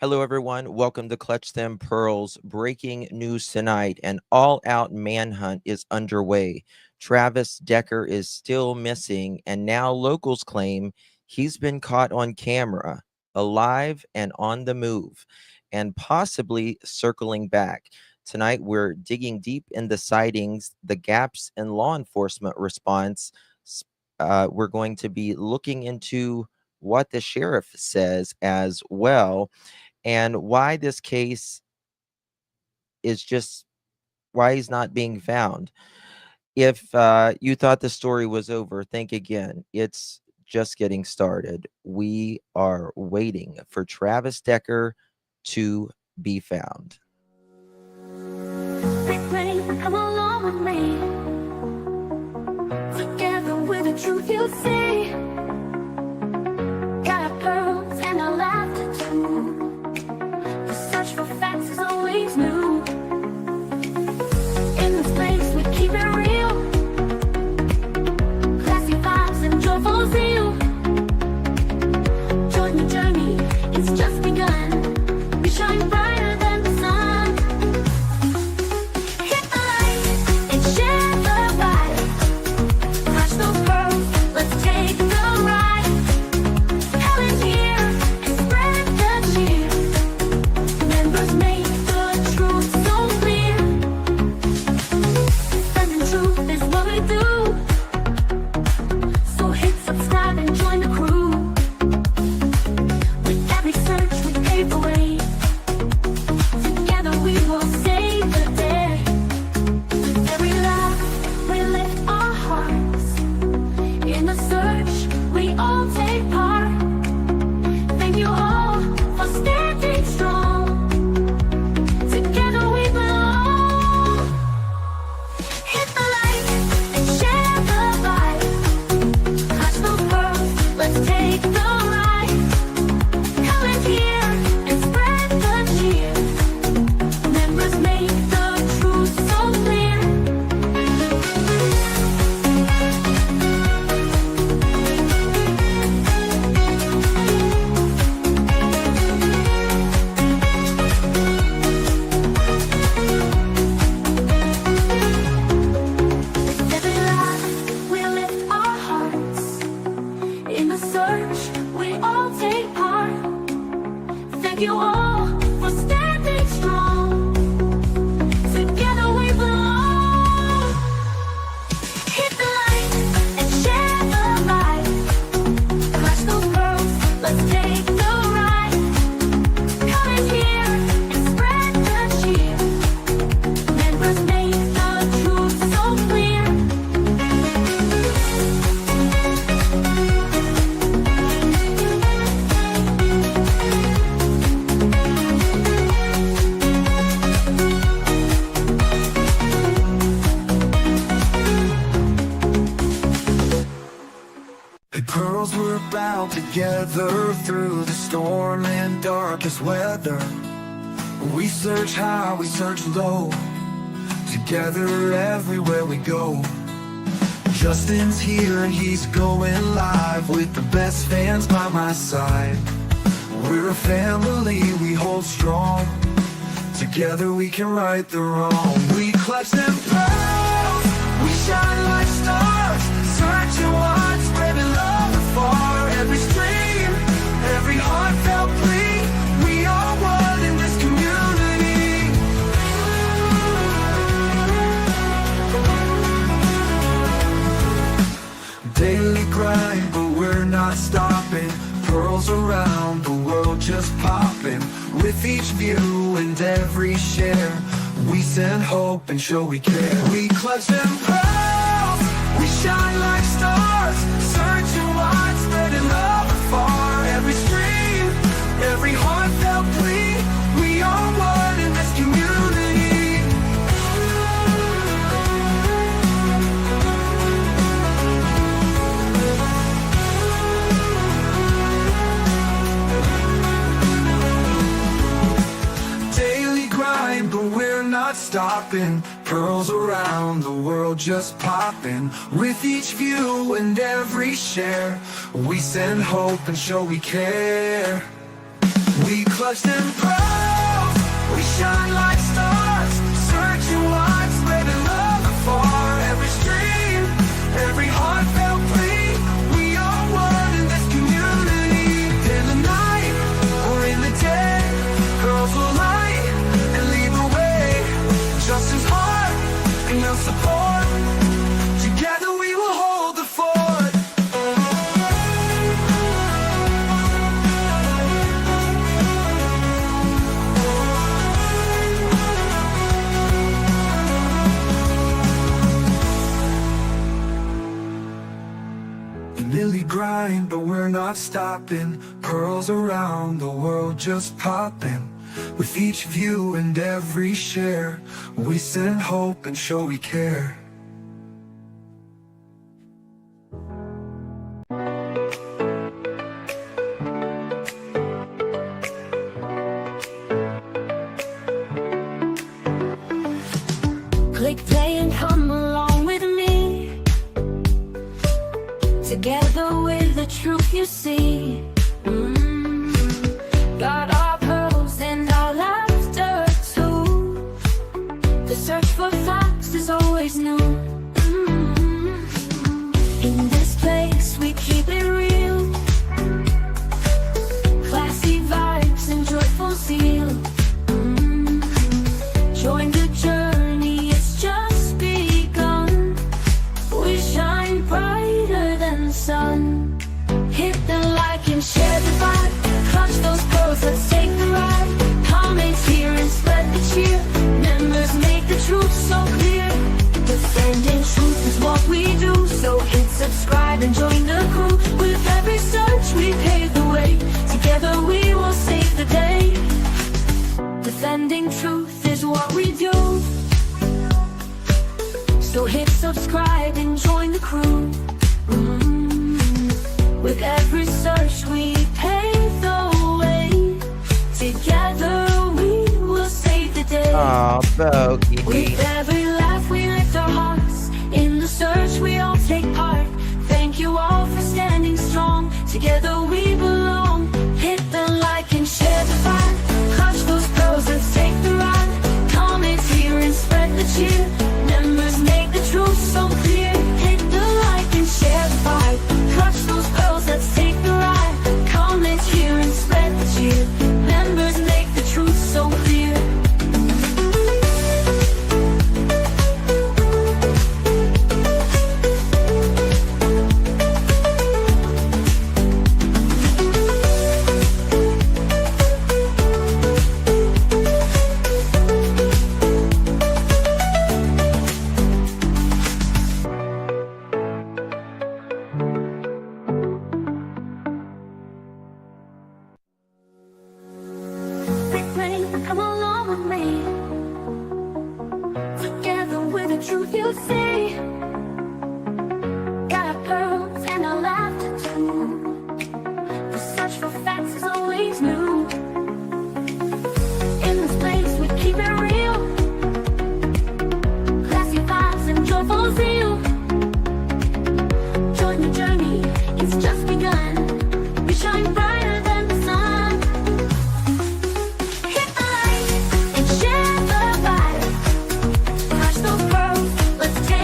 Hello, everyone. Welcome to Clutch Them Pearls. Breaking news tonight. An all-out manhunt is underway. Travis Decker is still missing, and now locals claim he's been caught on camera, alive and on the move, and possibly circling back. Tonight, we're digging deep in the sightings, the gaps in law enforcement response. We're going to be looking into what the sheriff says as well, and why this case is just why he's not being found. If you thought the story was over, think again. It's just getting started. We are waiting for Travis Decker to be found. Come along with me. Together with the truth you'll see. Got our pearls and our laughter too. The search for facts is always new. In this place we keep it real. Classy vibes and joyful zeal. Join the journey, it's just begun. We shine brighter than the sun. Hit the light and share the vibe. Crush those pearls, let's take the ride. Helen's here and spread the cheer. Members make the truth so clear. Spreading truth is what we do. So hit subscribe and join the crew. With every search we pave the way. Together we will save the day. With every laugh we lift our hearts. In the search we all take part. Thank you all for standing strong. Together we belong. Hit the light and share the vibe. Catch those pearls, let's take the ride. Come in here and spread the cheer. Members make the truth so clear. With every laugh we lift our hearts. In the search we all take part. Thank you all for standing strong. Together we belong. Hit the light and share the vibe. Crush those pearls, let's take the ride. Come in here and spread the cheer. Members make the truth so clear. The pearls were bound together through the storm and darkest weather. We search high, we search low, together everywhere we go. Justin's here and he's going live with the best fans by my side. We're a family, we hold strong. Together we can right the wrong. We clutch them pearls, we shine like stars. Searching wide, spreading love afar. Every stream, every heartfelt plea. We are one in this community. Daily grind, but we're not stopping. Pearls around the world just popping. With each view and every share, we send hope and show we care. We clutch them pearls, we shine like stars. Searching wide, spreading love afar. Every stream, every heartfelt plea. We are one in this community. Daily grind, but we're not stopping. Pearls around the world just popping. With each view and every share, we send hope and show we care. We clutch polished and proud. We shine like stars, searching wide, spreading love afar. Every stream, every heartfelt plea, we are one in this community. In the night or in the day, girls will light and lead the way. Just as hard and your support, together we will hold the fort. Lily grind, but we're not stopping. Pearls around the world just popping. With each view and every share, we send hope and show we care. Click play and come along with me. Together with the truth you see. Got our pearls and our laughter too. The search for facts is always new. In this place we keep it real. Classy vibes and joyful zeal. Join the journey, it's just begun. We shine brighter than the sun. Hit the like and share the vibe. Clutch those pearls, let's take the ride. Comments here and spread the cheer. Members make the truth so clear. Defending truth is what we do. So hit subscribe and join the crew. With every search we pave the way. Together we will save the day. Defending truth is what we do. So hit subscribe and join the crew. With every search we pave the way. Together we will save the day. Aw, Bogey. With every laugh we lift our hearts. In the search we all take part. Thank you all for standing strong. Together we belong. Hit the like and share the vibe. Clutch those pearls, let's take the ride. Comments here and spread the cheer. Members make the truth so clear. Hit the like and share the vibe. Clutch those pearls, let's take the ride. Comments here and spread the cheer. Members make the truth so clear. Big rain, come along with me. Together with the truth you see. Got our pearls and our laughter too. The search for facts is always new. In this place we keep it real. Classy vibes and joyful zeal. Join the journey, it's just begun. We shine brighter than the sun. Hit the light and share the vibe. Touch those pearls, let's take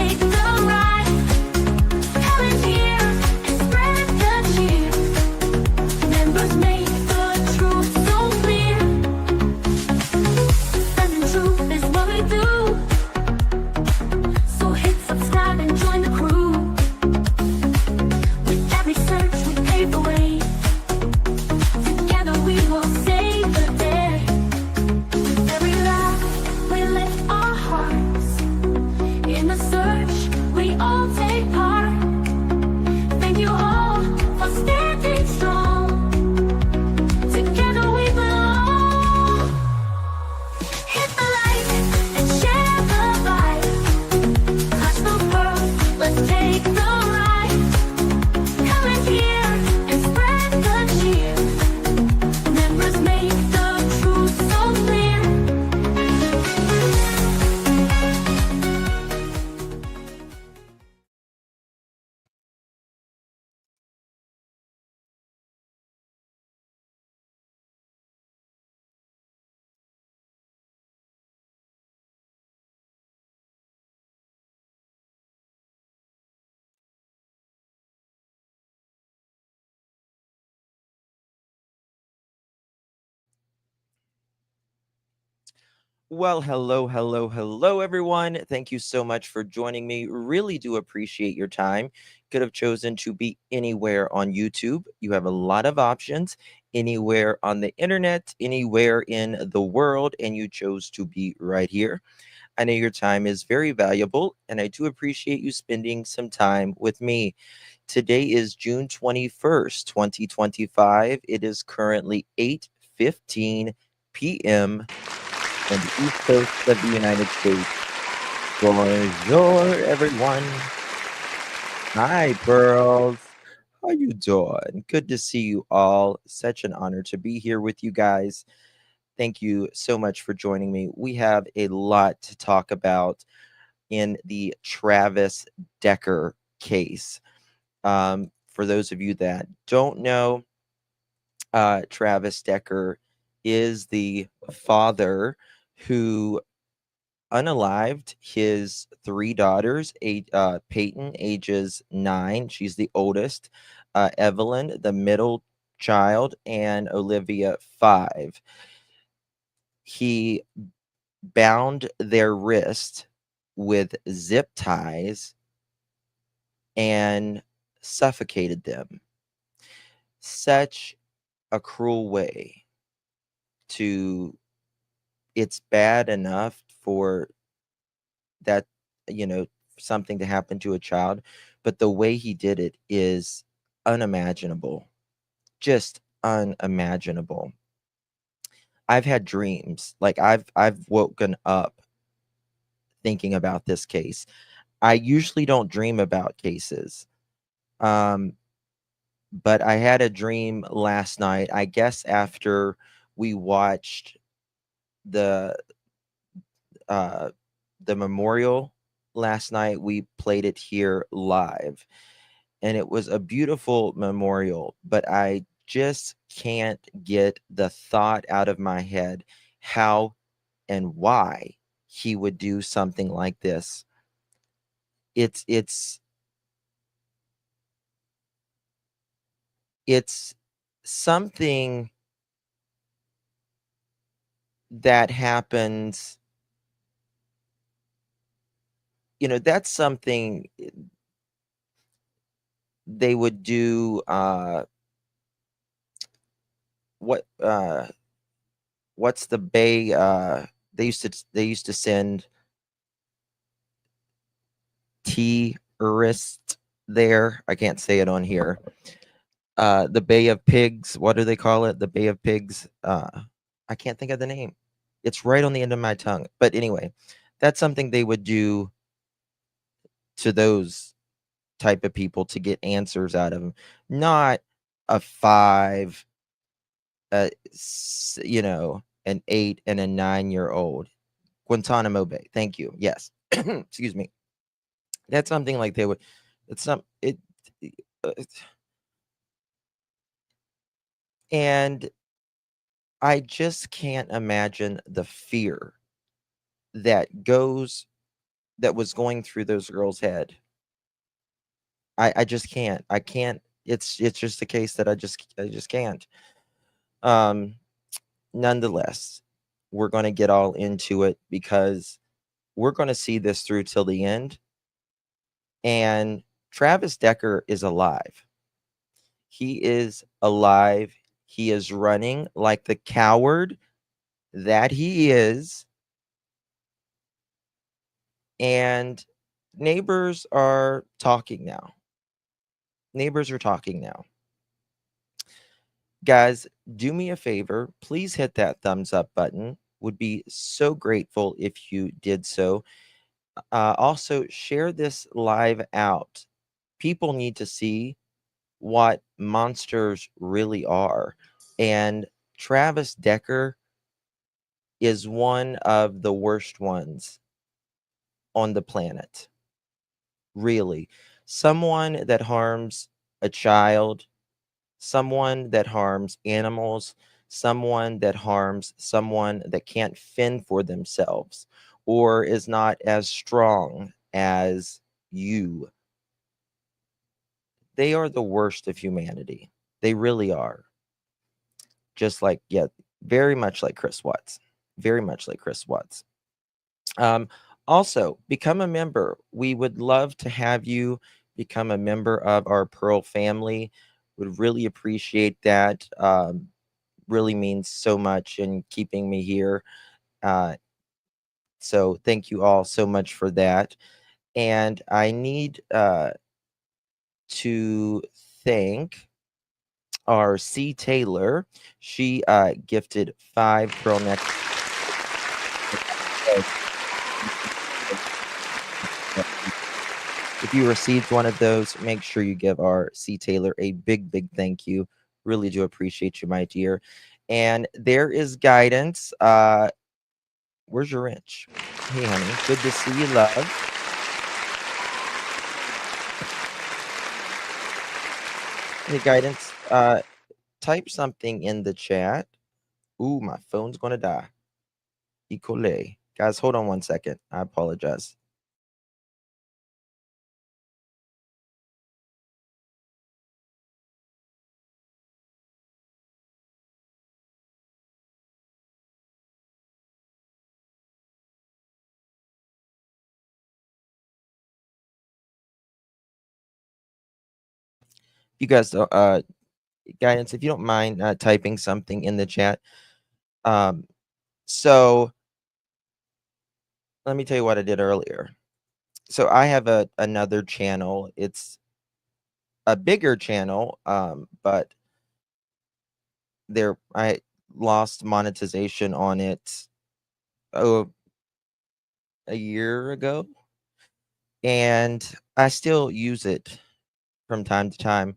Well, hello, hello, hello, everyone. Thank you so much for joining me. Really do appreciate your time. Could have chosen to be anywhere on YouTube. You have a lot of options, anywhere on the internet, anywhere in the world, and you chose to be right here. I know your time is very valuable, and I do appreciate you spending some time with me. Today is June 21st, 2025. It is currently 8:15 p.m. on the East Coast of the United States. Bonjour, everyone. Hi, Pearls. How you doing? Good to see you all. Such an honor to be here with you guys. Thank you so much for joining me. We have a lot to talk about in the Travis Decker case. For those of you that don't know, Travis Decker is the father who unalived his three daughters, Peyton, ages 9. She's the oldest, Evelyn, the middle child, and Olivia, 5. He bound their wrist with zip ties and suffocated them. Such a cruel way to, it's bad enough for that, you know, something to happen to a child, but the way he did it is unimaginable, just unimaginable. I've had dreams, like I've woken up thinking about this case. I usually don't dream about cases. Um, but I had a dream last night, I guess after we watched the uh the memorial last night. We played it here live, and it was a beautiful memorial, but I just can't get the thought out of my head how and why he would do something like this. It's it's something that happens, that's something they would do. What what's the bay, they used to send tourists there. I can't say it on here. The Bay of Pigs, what do they call it? The Bay of Pigs. I can't think of the name. It's right on the end of my tongue. But anyway, that's something they would do to those type of people to get answers out of them. Not a 5, an 8 and a 9-year old. Guantanamo Bay. Thank you. Yes. Excuse me. That's something like they would. It's some it, uh, and I just can't imagine the fear that was going through those girls' head. I just can't. I can't. It's just a case that I just can't. Um, Nonetheless, we're going to get all into it because we're going to see this through till the end. And Travis Decker is alive. He is alive. He is running like the coward that he is. And neighbors are talking now. Neighbors are talking now. Guys, do me a favor. Please hit that thumbs up button. Would be so grateful if you did so. Also, share this live out. People need to see what monsters really are. And Travis Decker is one of the worst ones on the planet. Really. Someone that harms a child, someone that harms animals, someone that harms someone that can't fend for themselves or is not as strong as you. They are the worst of humanity. They really are. Just like, yeah, very much like Chris Watts. very much like Chris Watts. Also, become a member. We would love to have you become a member of our Pearl family. Would really appreciate that. Really means so much in keeping me here. So thank you all so much for that. And I need to thank our C. Taylor. She gifted 5 pearl necklaces. If you received one of those, make sure you give our C. Taylor a big, big thank you. Really do appreciate you, my dear. And there is guidance. Where's your wrench? Hey, honey. Good to see you, love. Hey, guidance. Type something in the chat. Ooh, my phone's gonna die. Ecole. Guys, hold on one second. I apologize. You guys, guidance, if you don't mind typing something in the chat. So let me tell you what I did earlier. So I have another channel. It's a bigger channel, but I lost monetization on it a year ago, and I still use it from time to time.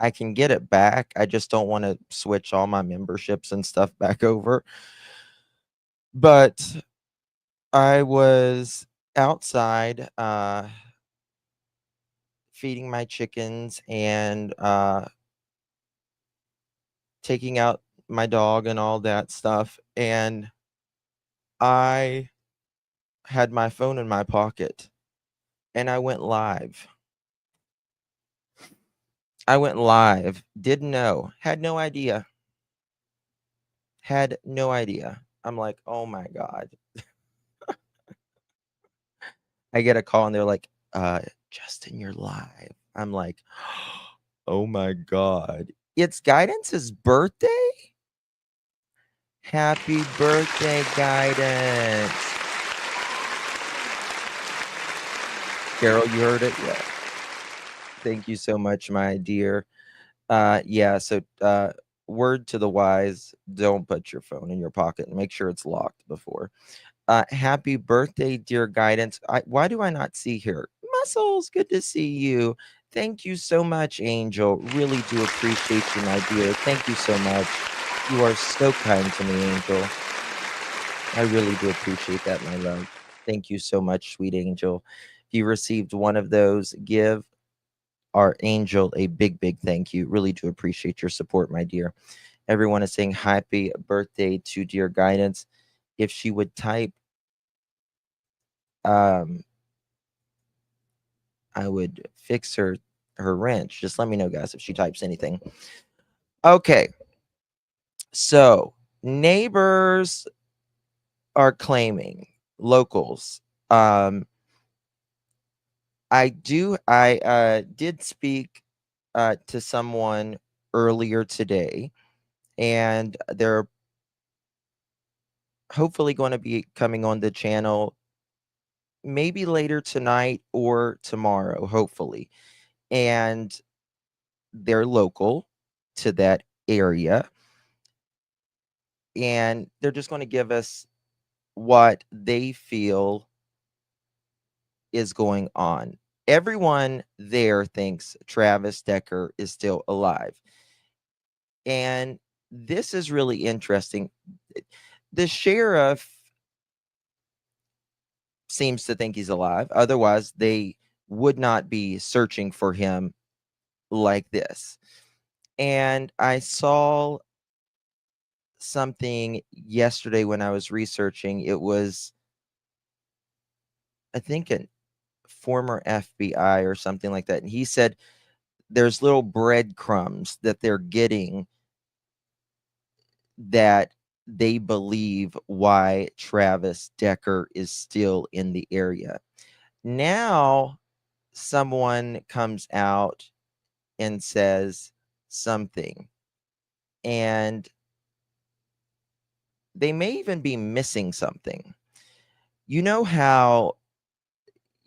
I can get it back. I just don't want to switch all my memberships and stuff back over. But I was outside feeding my chickens and taking out my dog and all that stuff, and I had my phone in my pocket and I went live. Didn't know, had no idea. I'm like, oh my God. I get a call and they're like, Justin, you're live. I'm like, oh my God. It's Guidance's birthday? Happy birthday, Guidance. Carol, you heard it? Yeah. Thank you so much, my dear. Yeah, so word to the wise, don't put your phone in your pocket and make sure it's locked before. Happy birthday, dear Guidance. Why do I not see here? Muscles, good to see you. Thank you so much, Angel. Really do appreciate you, my dear. Thank you so much. You are so kind to me, Angel. I really do appreciate that, my love. Thank you so much, sweet Angel. If you received one of those, give our Angel a big, big thank you. Really do appreciate your support, my dear. Everyone is saying happy birthday to dear Guidance. If she would type, I would fix her wrench. Just let me know, guys, if she types anything. Okay. So neighbors are claiming, locals. I did speak to someone earlier today, and they're hopefully going to be coming on the channel maybe later tonight or tomorrow, hopefully. And they're local to that area, and they're just going to give us what they feel is going on. Everyone there thinks Travis Decker is still alive. And this is really interesting. The sheriff seems to think he's alive. Otherwise, they would not be searching for him like this. And I saw something yesterday when I was researching. It was, I think, a former FBI or something like that. And he said there's little breadcrumbs that they're getting that they believe why Travis Decker is still in the area. Now, someone comes out and says something, and they may even be missing something. You know how,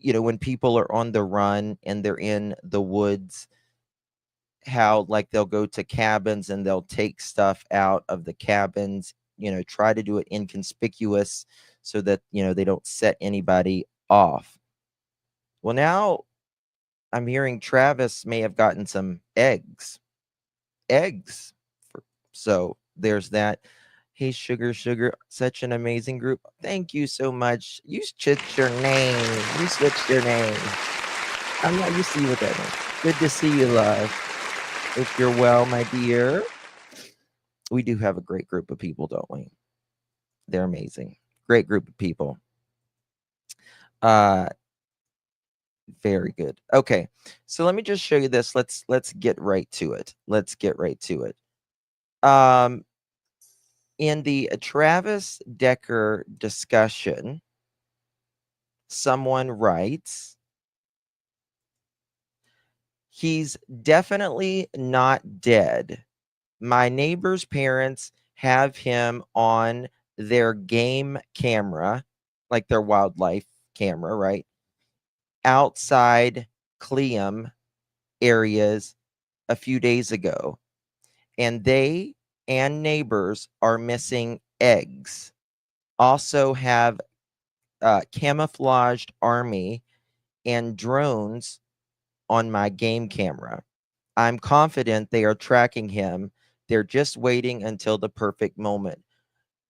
when people are on the run and they're in the woods, how like they'll go to cabins and they'll take stuff out of the cabins, try to do it inconspicuous so that, they don't set anybody off. Well, now I'm hearing Travis may have gotten some eggs. Eggs. So there's that. Hey, Sugar, such an amazing group. Thank you so much. You switched your name. You switched your name. I'm not used to you with that name. Good to see you, love. If you're well, my dear. We do have a great group of people, don't we? They're amazing. Great group of people. Very good. Okay. So let me just show you this. Let's get right to it. In the Travis Decker discussion, someone writes, he's definitely not dead. My neighbor's parents have him on their game camera, like their wildlife camera, right? Outside Cleum areas a few days ago. And they and neighbors are missing eggs. Also have camouflaged army and drones on my game camera. I'm confident they are tracking him. They're just waiting until the perfect moment.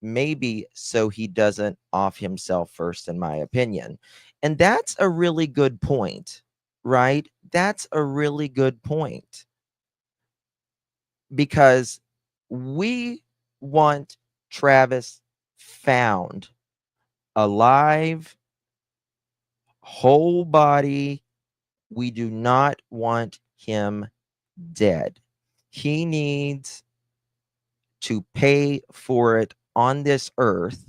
Maybe so he doesn't off himself first, in my opinion. And that's a really good point, right? That's a really good point. Because we want Travis found alive, whole body. We do not want him dead. He needs to pay for it on this earth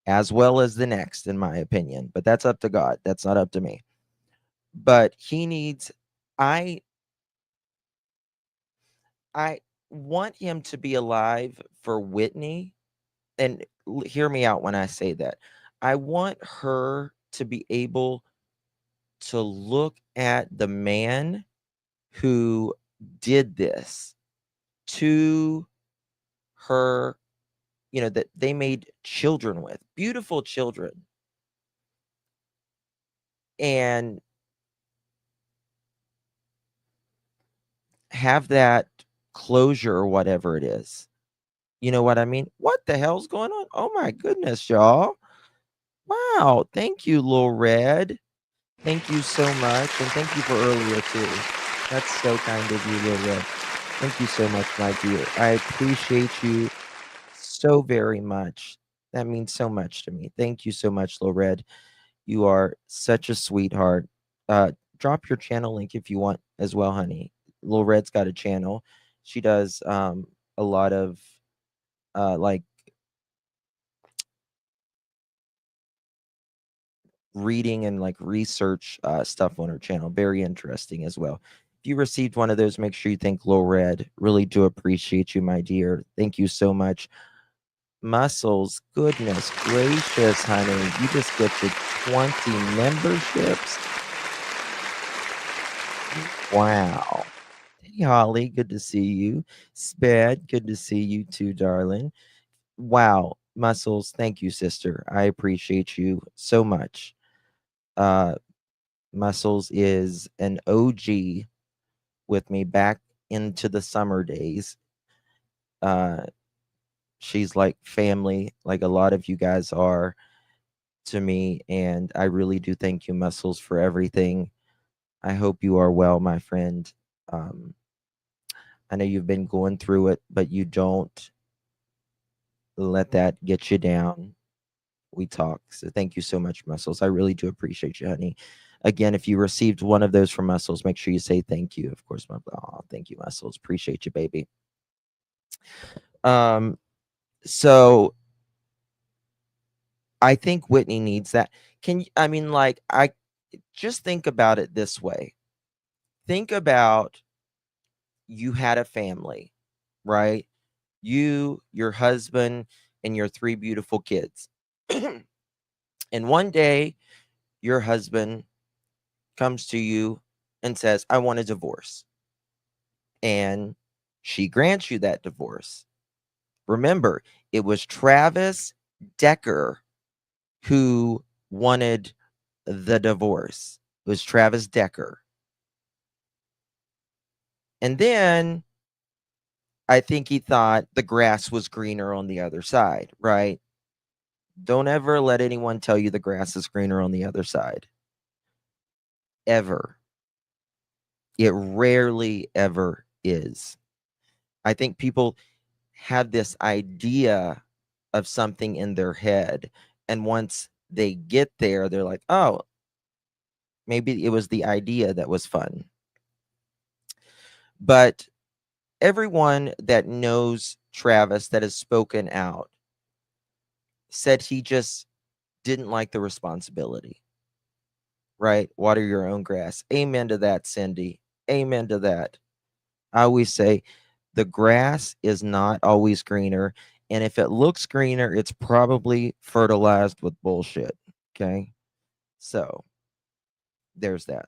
as well as the next, in my opinion. But that's up to God. That's not up to me. But he needs, I want him to be alive for Whitney. And hear me out when I say that. I want her to be able to look at the man who did this to her, that they made children with, beautiful children, and have that closure or whatever it is. You know what I mean? What the hell's going on? Oh my goodness, y'all. Wow. Thank you, Lil Red. Thank you so much. And thank you for earlier too. That's so kind of you, Lil Red. Thank you so much, my dear. I appreciate you so very much. That means so much to me. Thank you so much, Lil Red. You are such a sweetheart. Drop your channel link if you want as well, honey. Lil Red's got a channel. She does a lot of like reading and like research stuff on her channel. Very interesting as well. If you received one of those, make sure you thank Lil Red. Really do appreciate you, my dear. Thank you so much. Muscles, goodness gracious, honey. You just get the 20 memberships. Wow. Hey, Holly, good to see you. Sped, good to see you too, darling. Wow. Muscles, thank you, sister. I appreciate you so much. Muscles is an OG with me back into the summer days. She's like family, like a lot of you guys are to me, and I really do thank you, Muscles, for everything. I hope you are well, my friend. I know you've been going through it, but you don't let that get you down. We talk. So thank you so much, Muscles. I really do appreciate you, honey. Again, if you received one of those from Muscles, make sure you say thank you. Of course, thank you, Muscles. Appreciate you, baby. So I think Whitney needs that. I mean, like, I just think about it this way. Think about you had a family, right? You, your husband, and your three beautiful kids. And one day, your husband comes to you and says, I want a divorce. And she grants you that divorce. Remember, it was Travis Decker who wanted the divorce. It was Travis Decker. And then I think he thought the grass was greener on the other side, right? Don't ever let anyone tell you the grass is greener on the other side. Ever. It rarely ever is. I think people have this idea of something in their head. And once they get there, they're like, oh, maybe it was the idea that was fun. But everyone that knows Travis that has spoken out said he just didn't like the responsibility, right? Water your own grass. Amen to that, Cindy. Amen to that. I always say the grass is not always greener. And if it looks greener, it's probably fertilized with bullshit. Okay. So there's that.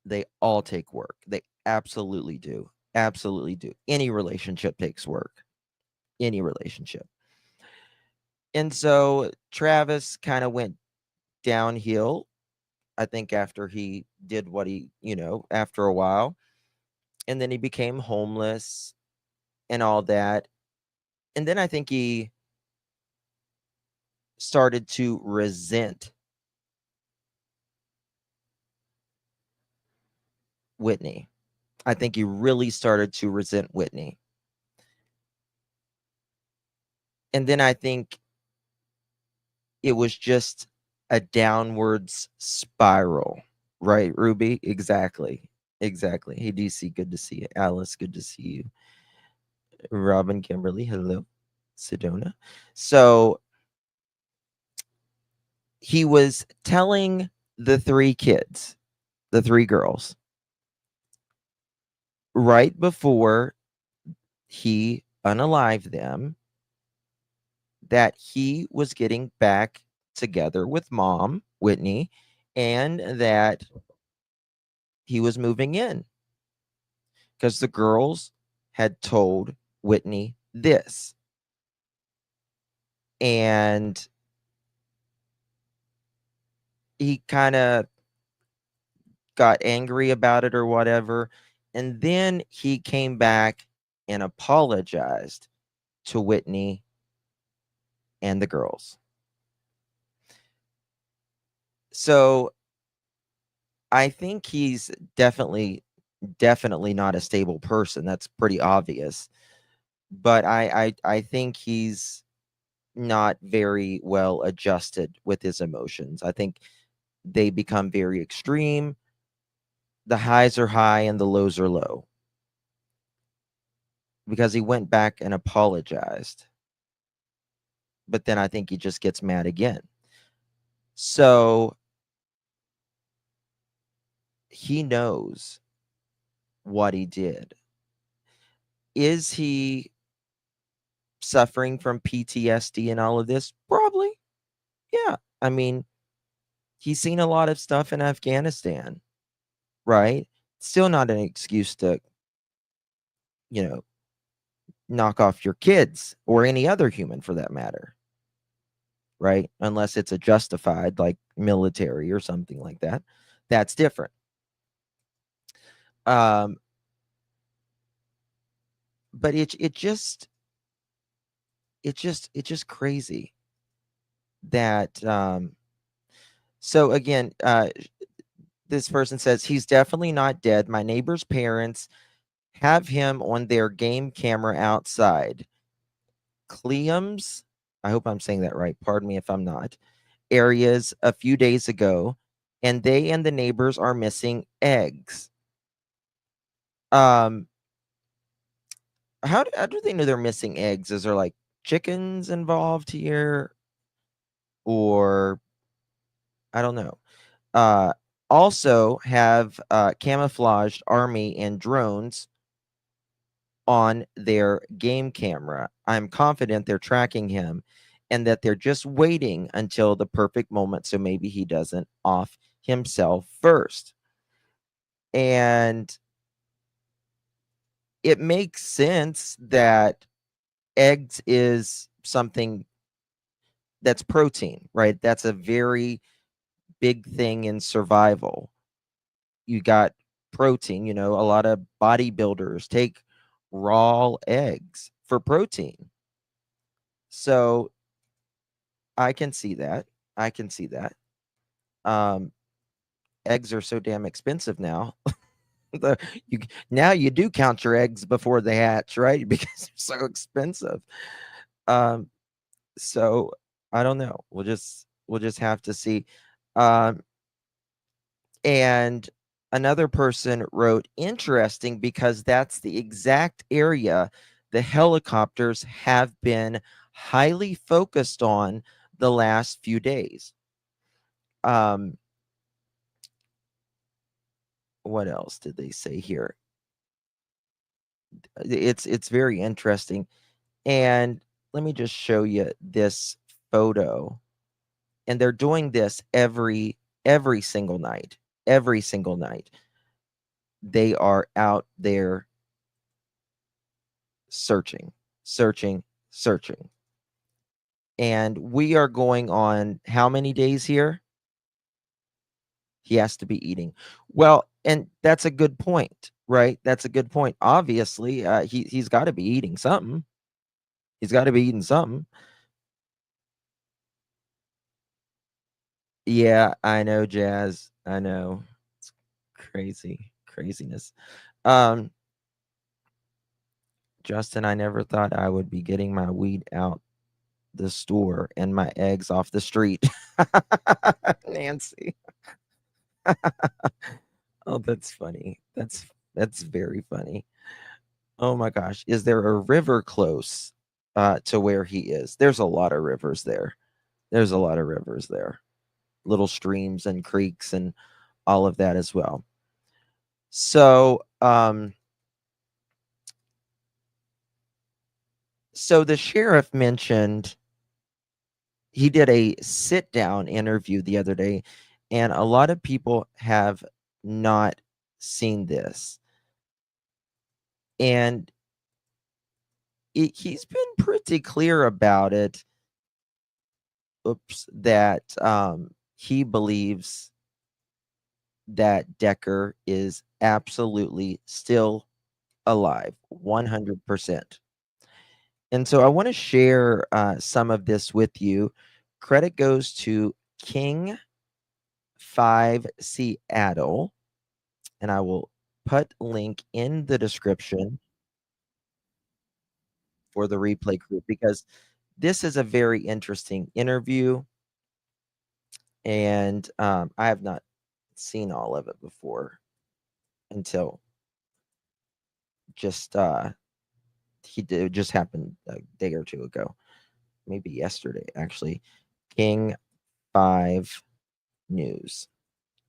They all take work. They absolutely do. Absolutely do. Any relationship takes work. Any relationship. And so Travis kind of went downhill, I think, after he did what he, after a while. And then he became homeless and all that. And then I think he started to resent Whitney. I think he really started to resent Whitney. And then I think it was just a downwards spiral, right, Ruby? Exactly. Exactly. Hey, DC, good to see you. Alice, good to see you. Robin, Kimberly, hello. Sedona. So he was telling the three kids, the three girls, right before he unalived them, that he was getting back together with mom, Whitney, and that he was moving in because the girls had told Whitney this. And he kind of got angry about it or whatever. And then he came back and apologized to Whitney and the girls. So I think he's definitely not a stable person. That's pretty obvious. But I think he's not very well adjusted with his emotions. I think they become very extreme. The highs are high and the lows are low. Because he went back and apologized. But then I think he just gets mad again. So he knows what he did. Is he suffering from PTSD and all of this? Probably. Yeah. I mean, he's seen a lot of stuff in Afghanistan, right? Still not an excuse to, you know, knock off your kids or any other human for that matter, right? Unless it's a justified, like military or something like that. That's different. Um, but it's just crazy that so again, this person says he's definitely not dead. My neighbor's parents have him on their game camera outside. Cleums, I hope I'm saying that right. Pardon me if I'm not. Areas a few days ago, and they and the neighbors are missing eggs. Um, how do they know they're missing eggs? Is there like chickens involved here, or I don't know. Uh, Also have camouflaged army and drones on their game camera. I'm confident they're tracking him and that they're just waiting until the perfect moment so maybe he doesn't off himself first. And it makes sense that eggs is something that's protein, right? That's a very big thing in survival. You got protein, a lot of bodybuilders take raw eggs for protein. So I can see that. I can see that. Um, Eggs are so damn expensive now. the, you Now you do count your eggs before they hatch, right? Because they're so expensive. Um, so I don't know. We'll just have to see. Um, and another person wrote, interesting because that's the exact area the helicopters have been highly focused on the last few days. Um, what else did they say here? It's very interesting. And let me just show you this photo. And they're doing this every single night. Every single night. They are out there searching, searching, searching. And we are going on how many days here? He has to be eating. Well, and that's a good point, right? That's a good point. Obviously, he's got to be eating something. He's got to be eating something. Yeah, I know, Jazz. I know. It's craziness. Um, Justin, I never thought I would be getting my weed out the store and my eggs off the street. Nancy. Oh, that's funny. That's very funny. Oh my gosh. Is there a river close to where he is? There's a lot of rivers there. There's a lot of rivers there. Little streams and creeks and all of that as well. So, so the sheriff mentioned he did a sit down interview the other day, and a lot of people have not seen this. And he's been pretty clear about it. Oops, that he believes that Decker is absolutely still alive, 100%. And so I want to share some of this with you. Credit goes to King 5 Seattle, and I will put link in the description for the replay group because this is a very interesting interview, and I have not seen all of it before until just it just happened a day or two ago, maybe yesterday actually. King 5 News.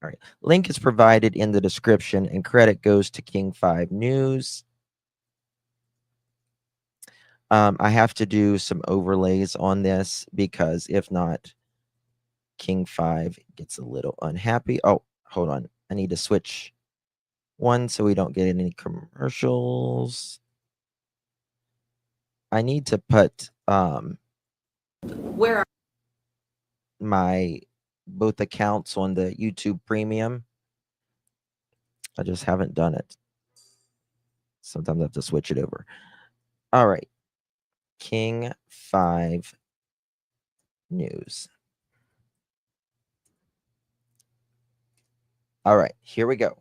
All right. Link is provided in the description and credit goes to King 5 News. I have to do some overlays on this because if not, King 5 gets a little unhappy. Oh, hold on. I need to switch one so we don't get any commercials. I need to put Where my both accounts on the YouTube Premium. I just haven't done it. Sometimes I have to switch it over. All right. King 5 News. All right, here we go.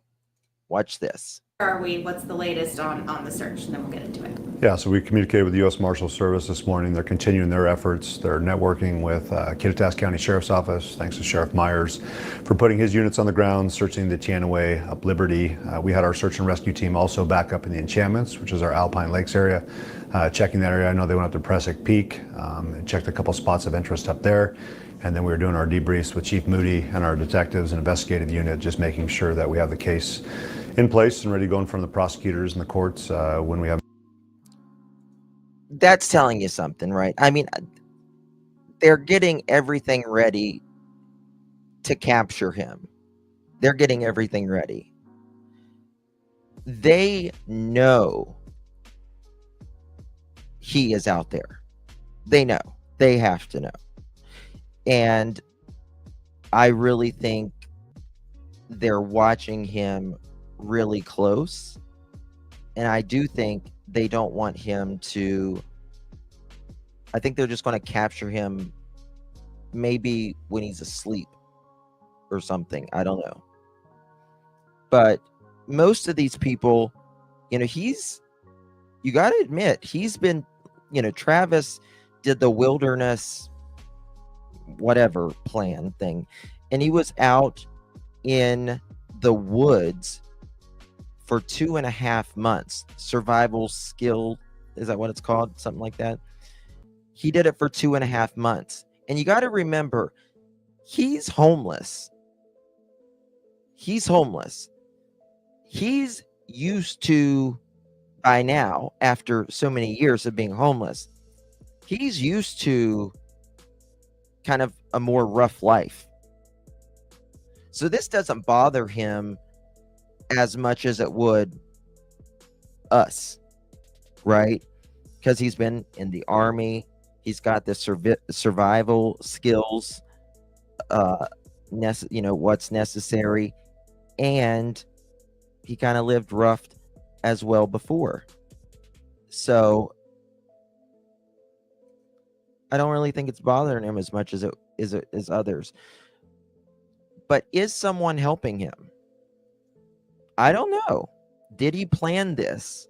Watch this. are we? What's the latest on the search? And then we'll get into it. Yeah, so we communicated with the U.S. Marshal Service this morning. They're continuing their efforts. They're networking with Kittitas County Sheriff's Office, thanks to Sheriff Myers for putting his units on the ground, searching the Teanaway, up Liberty. We had our search and rescue team also back up in the Enchantments, which is our Alpine Lakes area, checking that area. I know they went up to Presic Peak and checked a couple spots of interest up there. And then we were doing our debriefs with Chief Moody and our detectives and investigative unit, just making sure that we have the case in place and ready to go in front of the prosecutors and the courts when we have. That's telling you something, right? I mean, they're getting everything ready to capture him. They're getting everything ready. They know he is out there. They know. They have to know. And I really think they're watching him really close. And I do think they don't want him to, I think they're just going to capture him maybe when he's asleep or something. I don't know. But most of these people, you know, you got to admit, he's been, you know, Travis did the wilderness whatever plan thing, and he was out in the woods for 2.5 months. Survival skill, is that what it's called? Something like that. He did it for 2.5 months. And you got to remember, he's homeless. He's homeless. He's used to, by now, after so many years of being homeless, he's used to kind of a more rough life. So this doesn't bother him as much as it would us, right? Because he's been in the army. He's got the survival skills, you know, what's necessary. And he kind of lived rough as well before. So I don't really think it's bothering him as much as it is others. But is someone helping him? I don't know. Did he plan this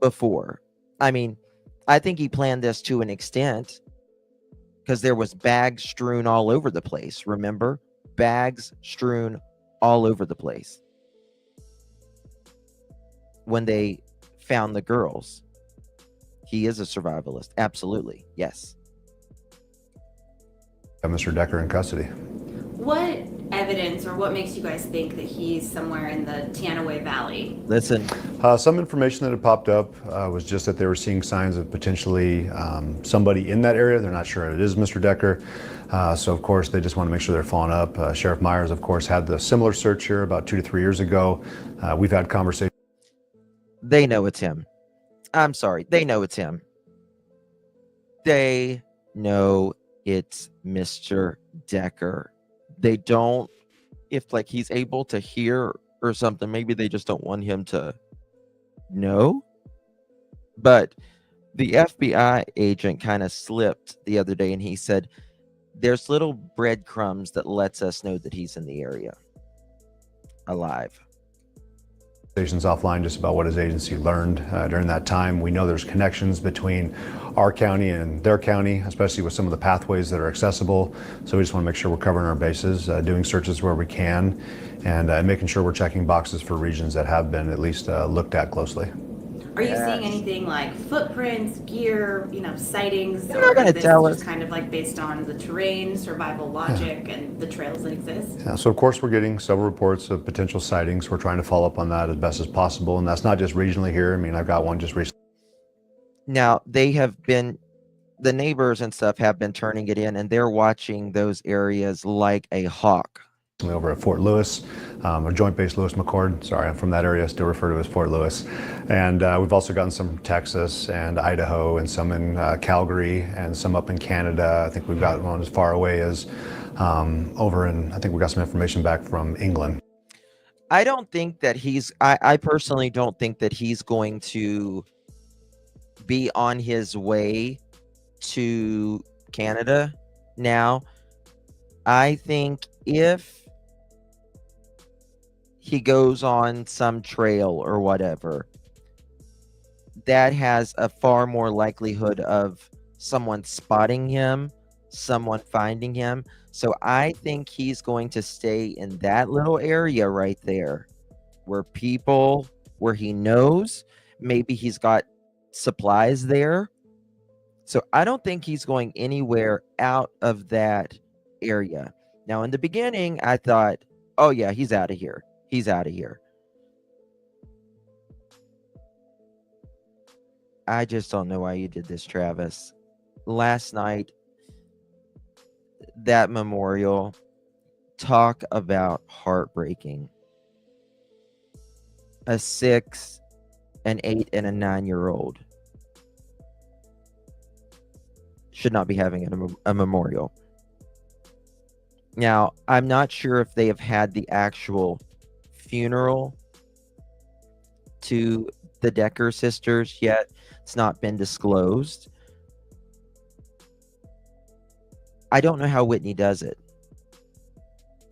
before? I mean, I think he planned this to an extent because there was bags strewn all over the place. Remember? Bags strewn all over the place when they found the girls. He is a survivalist. Absolutely. Yes. Mr. Decker in custody. What evidence or what makes you guys think that he's somewhere in the Teanaway Valley? Listen. Some information that had popped up was just that they were seeing signs of potentially somebody in that area. They're not sure it is Mr. Decker. So, of course, they just want to make sure they're following up. Sheriff Myers, of course, had the similar search here about 2 to 3 years ago. We've had conversations. They know it's him. I'm sorry. They know it's him. They know it's Mr. Decker. They don't, if like he's able to hear or something, maybe they just don't want him to know. But the FBI agent kind of slipped the other day and he said, there's little breadcrumbs that lets us know that he's in the area alive. Offline just about what his agency learned during that time. We know there's connections between our county and their county, especially with some of the pathways that are accessible. So we just want to make sure we're covering our bases, doing searches where we can, and making sure we're checking boxes for regions that have been at least looked at closely. Are you seeing anything like footprints, gear, you know, sightings? They're not gonna tell us. Just kind of like based on the terrain, survival logic, and the trails that exist? Yeah, so of course we're getting several reports of potential sightings. We're trying to follow up on that as best as possible, and that's not just regionally here. I mean, I've got one just recently. Now, they have been, the neighbors and stuff have been turning it in, and they're watching those areas like a hawk. Over at Fort Lewis, or Joint Base Lewis McChord. Sorry, I'm from that area, still refer to as Fort Lewis. And we've also gotten some from Texas and Idaho and some in Calgary and some up in Canada. I think we've got one as far away as over in, I think we got some information back from England. I don't think that I personally don't think that he's going to be on his way to Canada now. I think if he goes on some trail or whatever, that has a far more likelihood of someone spotting him, someone finding him. So I think he's going to stay in that little area right there where he knows maybe he's got supplies there. So I don't think he's going anywhere out of that area. Now, in the beginning, I thought, oh, yeah, he's out of here. He's out of here. I just don't know why you did this, Travis. Last night, that memorial, talk about heartbreaking. A 6, an 8, and a 9-year-old should not be having a memorial. Now, I'm not sure if they have had the actual funeral to the Decker sisters yet. It's not been disclosed. I don't know how Whitney does it.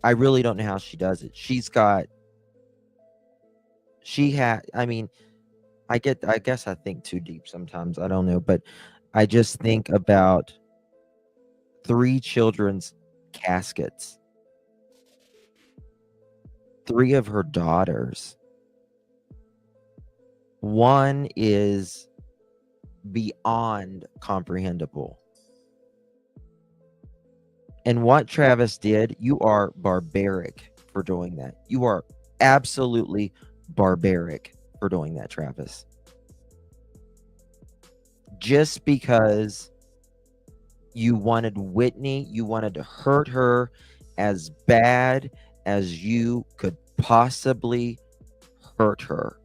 I really don't know how she does it. I guess I think too deep sometimes. I don't know, but I just think about 3 children's caskets, 3 of her daughters. One is beyond comprehensible. And what Travis did, you are barbaric for doing that. You are absolutely barbaric for doing that, Travis. Just because you wanted Whitney, you wanted to hurt her as bad as you could possibly hurt her.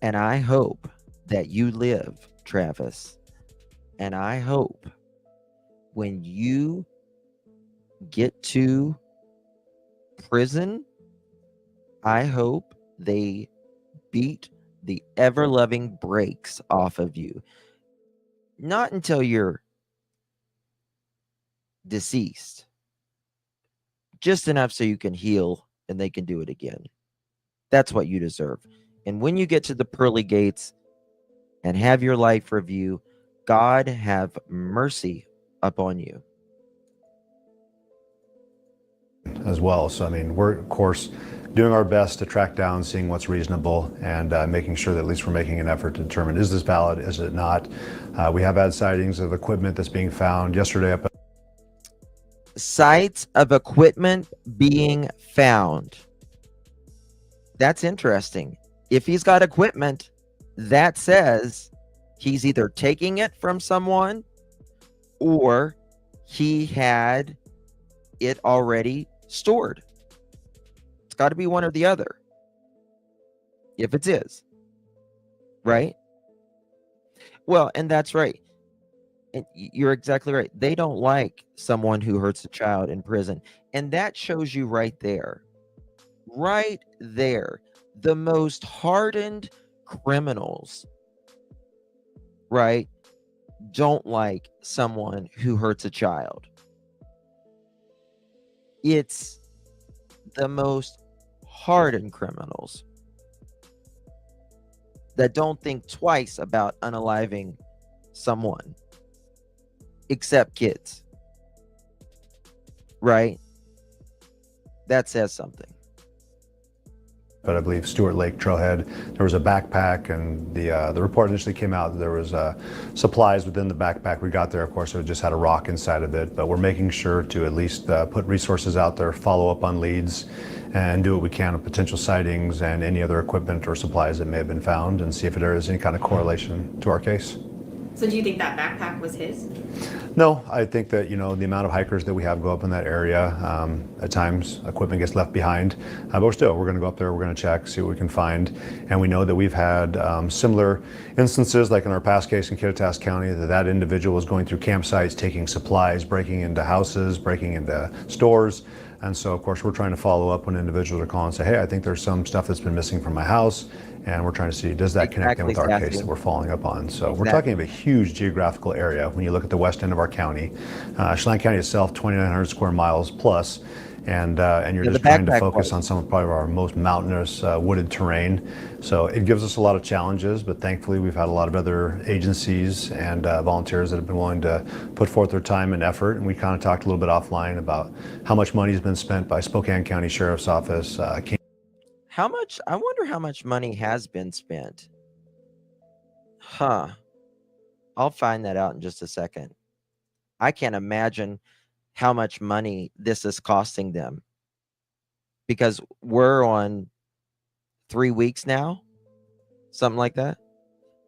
And I hope that you live, Travis. And I hope when you get to prison, I hope they beat the ever-loving brakes off of you. Not until you're deceased. Just enough so you can heal and they can do it again. That's what you deserve. And when you get to the pearly gates and have your life review, God have mercy upon you. As well. So, I mean, we're, of course, doing our best to track down, seeing what's reasonable, and making sure that at least we're making an effort to determine, is this valid, is it not? We have had sightings of equipment that's being found yesterday up. Sites of equipment being found. That's interesting. If he's got equipment, that says he's either taking it from someone or he had it already stored. It's got to be one or the other. If it's his. Right? Well, and that's right. And you're exactly right. They don't like someone who hurts a child in prison. And that shows you right there. Right there. The most hardened criminals, right, don't like someone who hurts a child. It's the most hardened criminals that don't think twice about unaliving someone, except kids, right? That says something. But I believe Stewart Lake Trailhead, there was a backpack, and the report initially came out that there was supplies within the backpack. We got there, of course, it just had a rock inside of it, but we're making sure to at least put resources out there, follow up on leads, and do what we can with potential sightings and any other equipment or supplies that may have been found, and see if there is any kind of correlation to our case. So do you think that backpack was his? No, I think that, you know, the amount of hikers that we have go up in that area, at times equipment gets left behind, but we're going to go up there, we're going to check, see what we can find. And we know that we've had similar instances, like in our past case in Kittitas County, that individual was going through campsites, taking supplies, breaking into houses, breaking into stores. And so, of course, we're trying to follow up when individuals are calling and say, hey, I think there's some stuff that's been missing from my house. And we're trying to see, does that connect in with our case that we're following up on? So we're talking of a huge geographical area when you look at the west end of our county. Chelan County itself, 2,900 square miles plus. and you're Yeah, the just trying to backpack focus part. on some of probably our most mountainous wooded terrain. So it gives us a lot of challenges, but thankfully we've had a lot of other agencies and volunteers that have been willing to put forth their time and effort. And we kind of talked a little bit offline about how much money has been spent by Spokane County Sheriff's Office. How much? I wonder how much money has been spent. Huh. I'll find that out in just a second. I can't imagine how much money this is costing them because we're on 3 weeks now, something like that.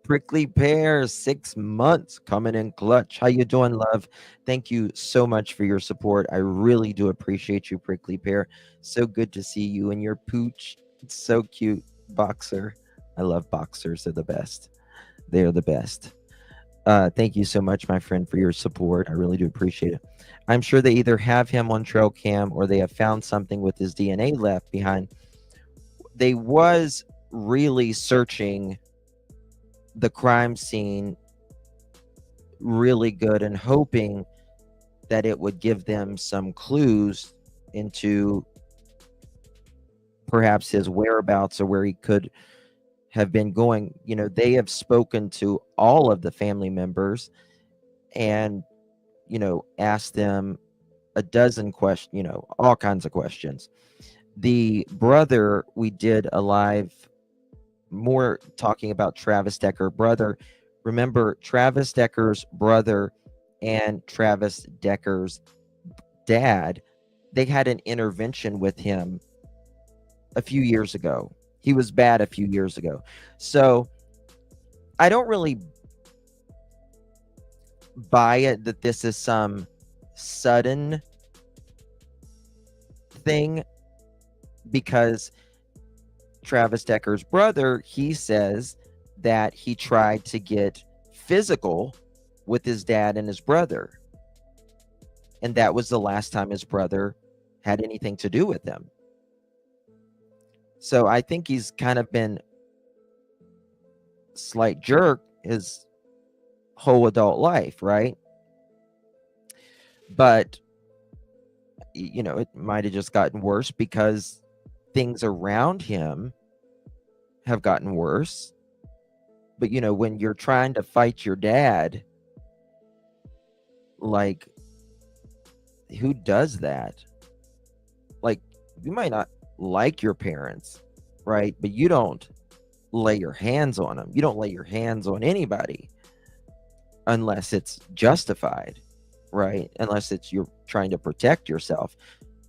Prickly Pear, 6 months coming in clutch. How you doing, love? Thank you so much for your support. I really do appreciate you, Prickly Pear. So good to see you and your pooch. It's so cute, Boxer. I love boxers. They're the best. They're the best. Thank you so much, my friend, for your support. I really do appreciate it. I'm sure they either have him on trail cam or they have found something with his DNA left behind. They was really searching the crime scene really good and hoping that it would give them some clues into perhaps his whereabouts or where he could have been going. You know, they have spoken to all of the family members and, you know, asked them a dozen questions, you know, all kinds of questions. The brother, we did a live more talking about Travis Decker brother. Remember, Travis Decker's brother and Travis Decker's dad, they had an intervention with him a few years ago. He was bad a few years ago. So I don't really buy it that this is some sudden thing because Travis Decker's brother, he says that he tried to get physical with his dad and his brother. And that was the last time his brother had anything to do with him. So I think he's kind of been slight jerk his whole adult life, right? But you know, it might have just gotten worse because things around him have gotten worse. But you know, when you're trying to fight your dad, like, who does that? Like, you might not like your parents, right? But you don't lay your hands on them. You don't lay your hands on anybody unless it's justified, right? Unless it's you're trying to protect yourself,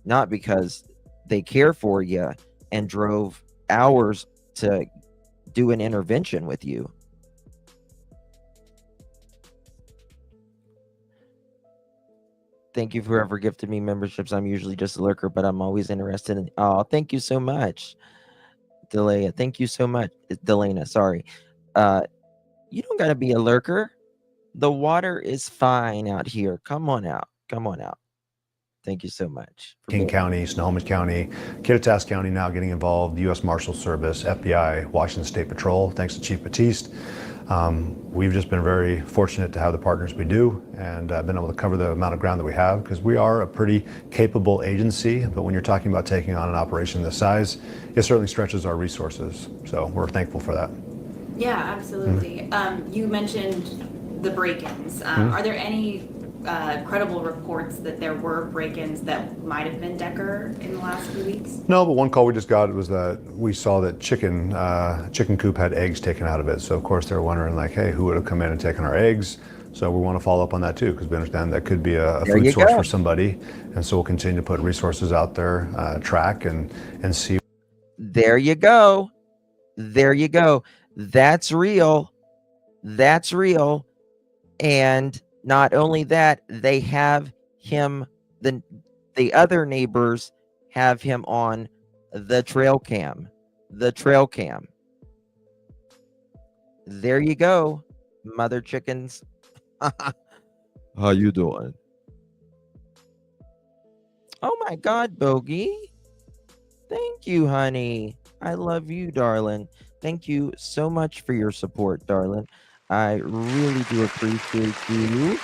not because they care for you and drove hours to do an intervention with you. Thank you for whoever gifted me memberships. I'm usually just a lurker, but I'm always interested in. Oh, thank you so much, Delea. Thank you so much, Delena. Sorry. You don't gotta be a lurker. The water is fine out here. Come on out. Come on out. Thank you so much. King County, Snohomish County, Kittitas County now getting involved, U.S. Marshal Service, FBI, Washington State Patrol, thanks to Chief Batiste. We've just been very fortunate to have the partners we do and been able to cover the amount of ground that we have because we are a pretty capable agency, but when you're talking about taking on an operation this size, it certainly stretches our resources. So we're thankful for that. Yeah, absolutely. You mentioned the break-ins. Are there any credible reports that there were break-ins that might have been Decker in the last few weeks? No, but one call we just got was that we saw that chicken coop had eggs taken out of it. So of course they're wondering like, hey, who would have come in and taken our eggs? So we want to follow up on that too, because we understand that could be a food source for somebody. And so we'll continue to put resources out there, track and see. There you go. There you go. That's real. That's real. And not only that, they have him, the other neighbors have him on the trail cam. The trail cam. There you go, mother chickens. How you doing? Oh my God, Bogey. Thank you, honey. I love you, darling. Thank you so much for your support, darling. I really do appreciate you.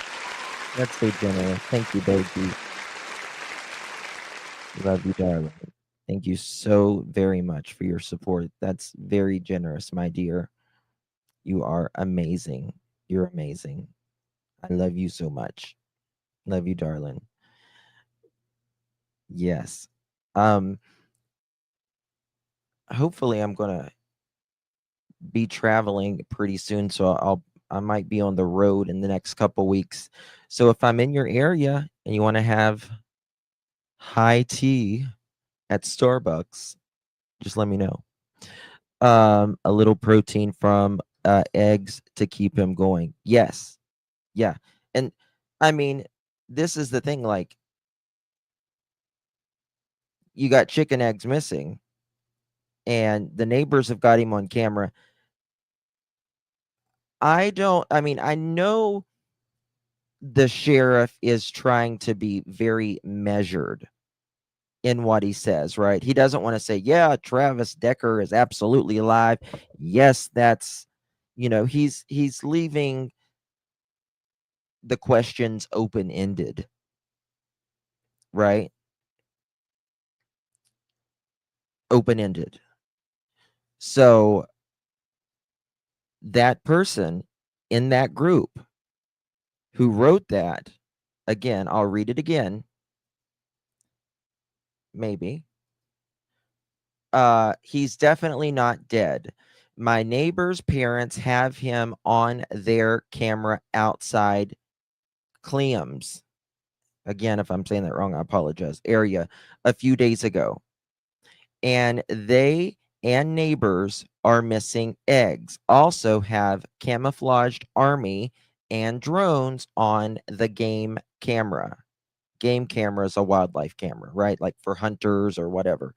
That's so generous. Thank you, Bogey. Love you, darling. Thank you so very much for your support. That's very generous, my dear. You are amazing. You're amazing. I love you so much. Love you, darling. Yes. Um, hopefully I'm gonna be traveling pretty soon, so I might be on the road in the next couple weeks. So if I'm in your area and you want to have high tea at Starbucks, just let me know. A little protein from eggs to keep him going. Yes. Yeah. And I mean, this is the thing, like, you got chicken eggs missing and the neighbors have got him on camera. I mean, I know the sheriff is trying to be very measured in what he says, right? He doesn't want to say, yeah, Travis Decker is absolutely alive. Yes, that's, he's leaving the questions open-ended, right? Open-ended. So that person in that group who wrote that, again, I'll read it again, maybe. He's definitely not dead. My neighbor's parents have him on their camera outside Cleums. Again, if I'm saying that wrong, I apologize. Area a few days ago. And they and neighbors are missing eggs. Also have camouflaged army and drones on the game camera. Game camera is a wildlife camera, right? Like for hunters or whatever.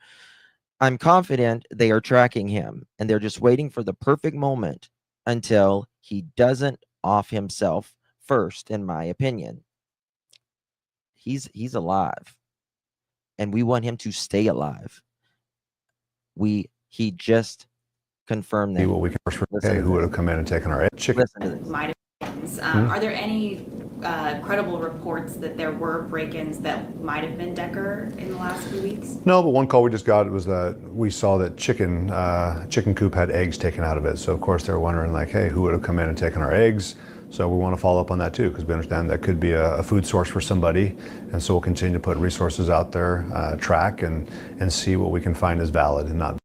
I'm confident they are tracking him and they're just waiting for the perfect moment until he doesn't off himself first, in my opinion. He's alive and we want him to stay alive. He just confirmed that. What we can say, who would have come in and taken our chicken? Listen to this. Might have been. Are there any credible reports that there were break-ins that might have been Decker in the last few weeks? No, but one call we just got was that we saw that chicken coop had eggs taken out of it. So of course they were wondering, like, hey, who would have come in and taken our eggs? So we want to follow up on that too, because we understand that could be a food source for somebody. And so we'll continue to put resources out there, track and see what we can find is valid and not.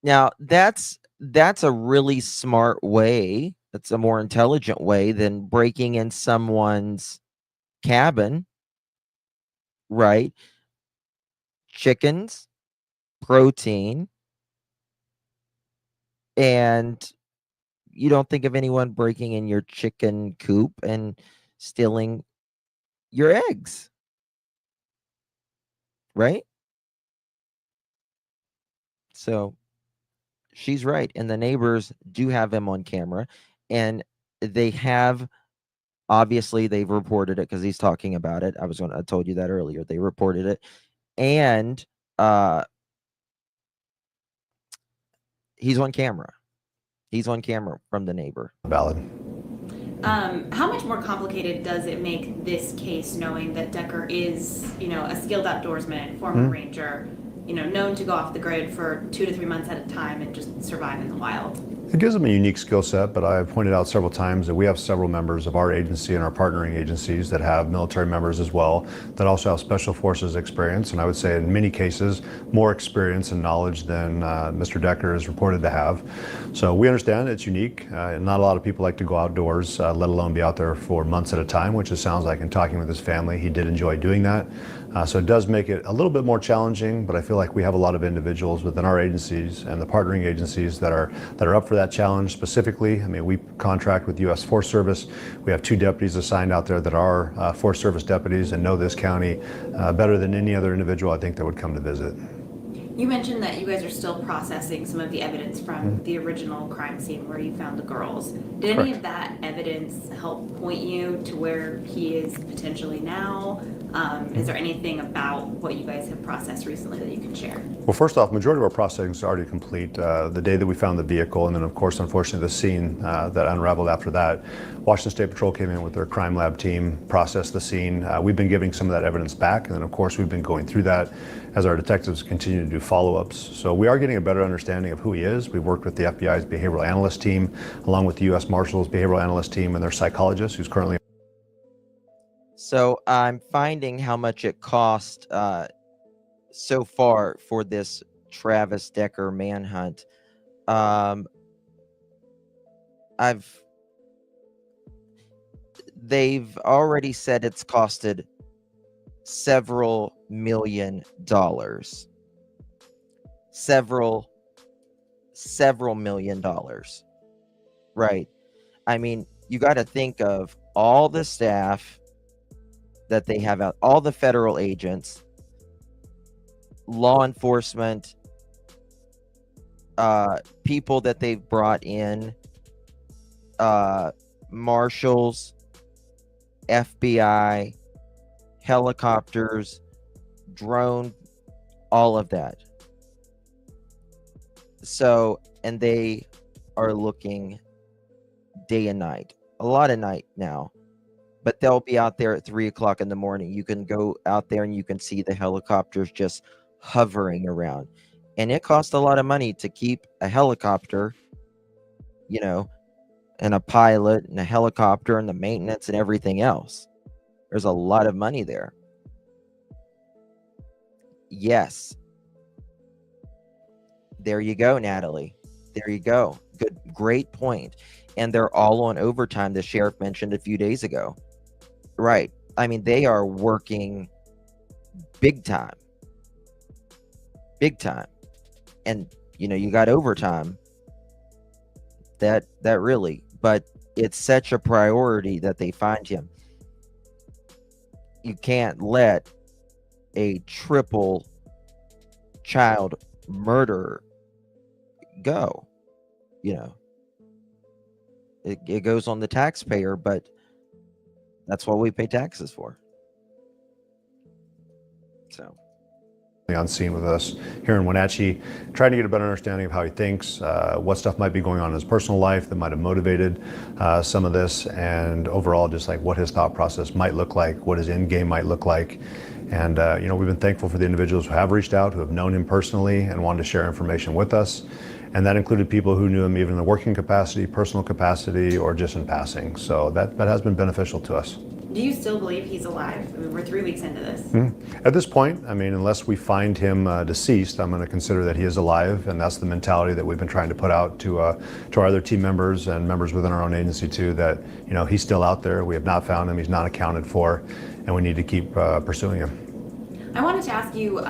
Now that's a really smart way. That's a more intelligent way than breaking in someone's cabin, right? Chickens, protein, and you don't think of anyone breaking in your chicken coop and stealing your eggs, right? So she's right. And the neighbors do have him on camera, and they have, obviously they've reported it because he's talking about it. I told you that earlier. They reported it. And he's on camera. He's on camera from the neighbor. Valid. How much more complicated does it make this case knowing that Decker is, a skilled outdoorsman, former ranger, known to go off the grid for 2 to 3 months at a time and just survive in the wild? It gives them a unique skill set, but I've pointed out several times that we have several members of our agency and our partnering agencies that have military members as well, that also have special forces experience, and I would say in many cases more experience and knowledge than Mr. Decker is reported to have. So we understand it's unique. Not a lot of people like to go outdoors, let alone be out there for months at a time, which it sounds like in talking with his family, he did enjoy doing that. So it does make it a little bit more challenging, but I feel like we have a lot of individuals within our agencies and the partnering agencies that are up for that challenge specifically. I mean, we contract with U.S. Forest Service. We have 2 deputies assigned out there that are Forest Service deputies and know this county better than any other individual I think that would come to visit. You mentioned that you guys are still processing some of the evidence from the original crime scene where you found the girls. Did any Correct. of that evidence help point you to where he is potentially now? Is there anything about what you guys have processed recently that you can share? Well, first off, majority of our processing is already complete. The day that we found the vehicle, and then of course, unfortunately, the scene that unraveled after that, Washington State Patrol came in with their crime lab team, processed the scene. We've been giving some of that evidence back, and then of course, we've been going through that as our detectives continue to do follow-ups. So we are getting a better understanding of who he is. We've worked with the FBI's behavioral analyst team, along with the U.S. Marshals behavioral analyst team and their psychologist, who's currently. So I'm finding how much it cost so far for this Travis Decker manhunt. They've already said it's costed several $1 million. Several $1 million. Right. I mean, you got to think of all the staff that they have out, all the federal agents, law enforcement, people that they've brought in, marshals, FBI, helicopters, drone, all of that. So, and they are looking day and night, a lot of night now, but they'll be out there at 3 o'clock in the morning. You can go out there and you can see the helicopters just hovering around. And it costs a lot of money to keep a helicopter, you know, and a pilot and a helicopter and the maintenance and everything else. There's a lot of money there. Yes. There you go, Natalie. There you go. Good, great point. And they're all on overtime, the sheriff mentioned a few days ago. Right. I mean, they are working big time. Big time. And, you know, you got overtime. That really, but it's such a priority that they find him. You can't let a triple child murder go. You know, it goes on the taxpayer, but that's what we pay taxes for. So On scene with us here in Wenatchee, trying to get a better understanding of how he thinks, what stuff might be going on in his personal life that might have motivated some of this, and overall just like what his thought process might look like, what his end game might look like. And you know, we've been thankful for the individuals who have reached out, who have known him personally and wanted to share information with us. And that included people who knew him even in a working capacity, personal capacity, or just in passing. So that has been beneficial to us. Do you still believe he's alive? I mean, we're 3 weeks into this. At this point, I mean, unless we find him deceased, I'm going to consider that he is alive, and that's the mentality that we've been trying to put out to our other team members and members within our own agency too. That, you know, he's still out there. We have not found him. He's not accounted for, and we need to keep pursuing him. I wanted to ask you,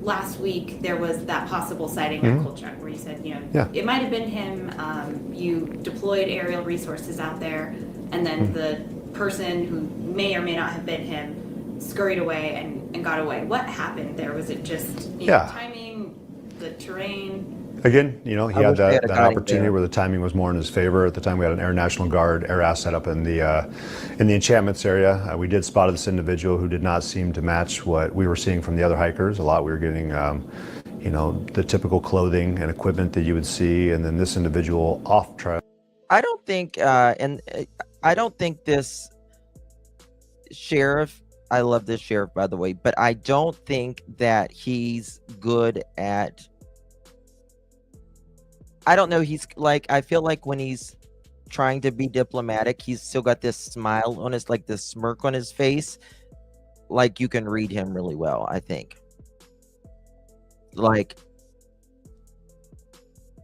last week there was that possible sighting at Colchester where you said, you know, it might have been him. You deployed aerial resources out there, and then the person who may or may not have been him scurried away and got away. What happened there? Was it just you know, timing, the terrain? Again, you know, he had that opportunity there where the timing was more in his favor. At the time, we had an Air National Guard air asset up in the encampments area. We did spot this individual who did not seem to match what we were seeing from the other hikers. A lot we were getting, you know, the typical clothing and equipment that you would see, and then this individual off trail. I don't think, I don't think this sheriff, I love this sheriff, by the way, but I don't think that he's good at, I don't know, he's like, I feel like when he's trying to be diplomatic, he's still got this smile on his, like this smirk on his face. Like you can read him really well, I think. Like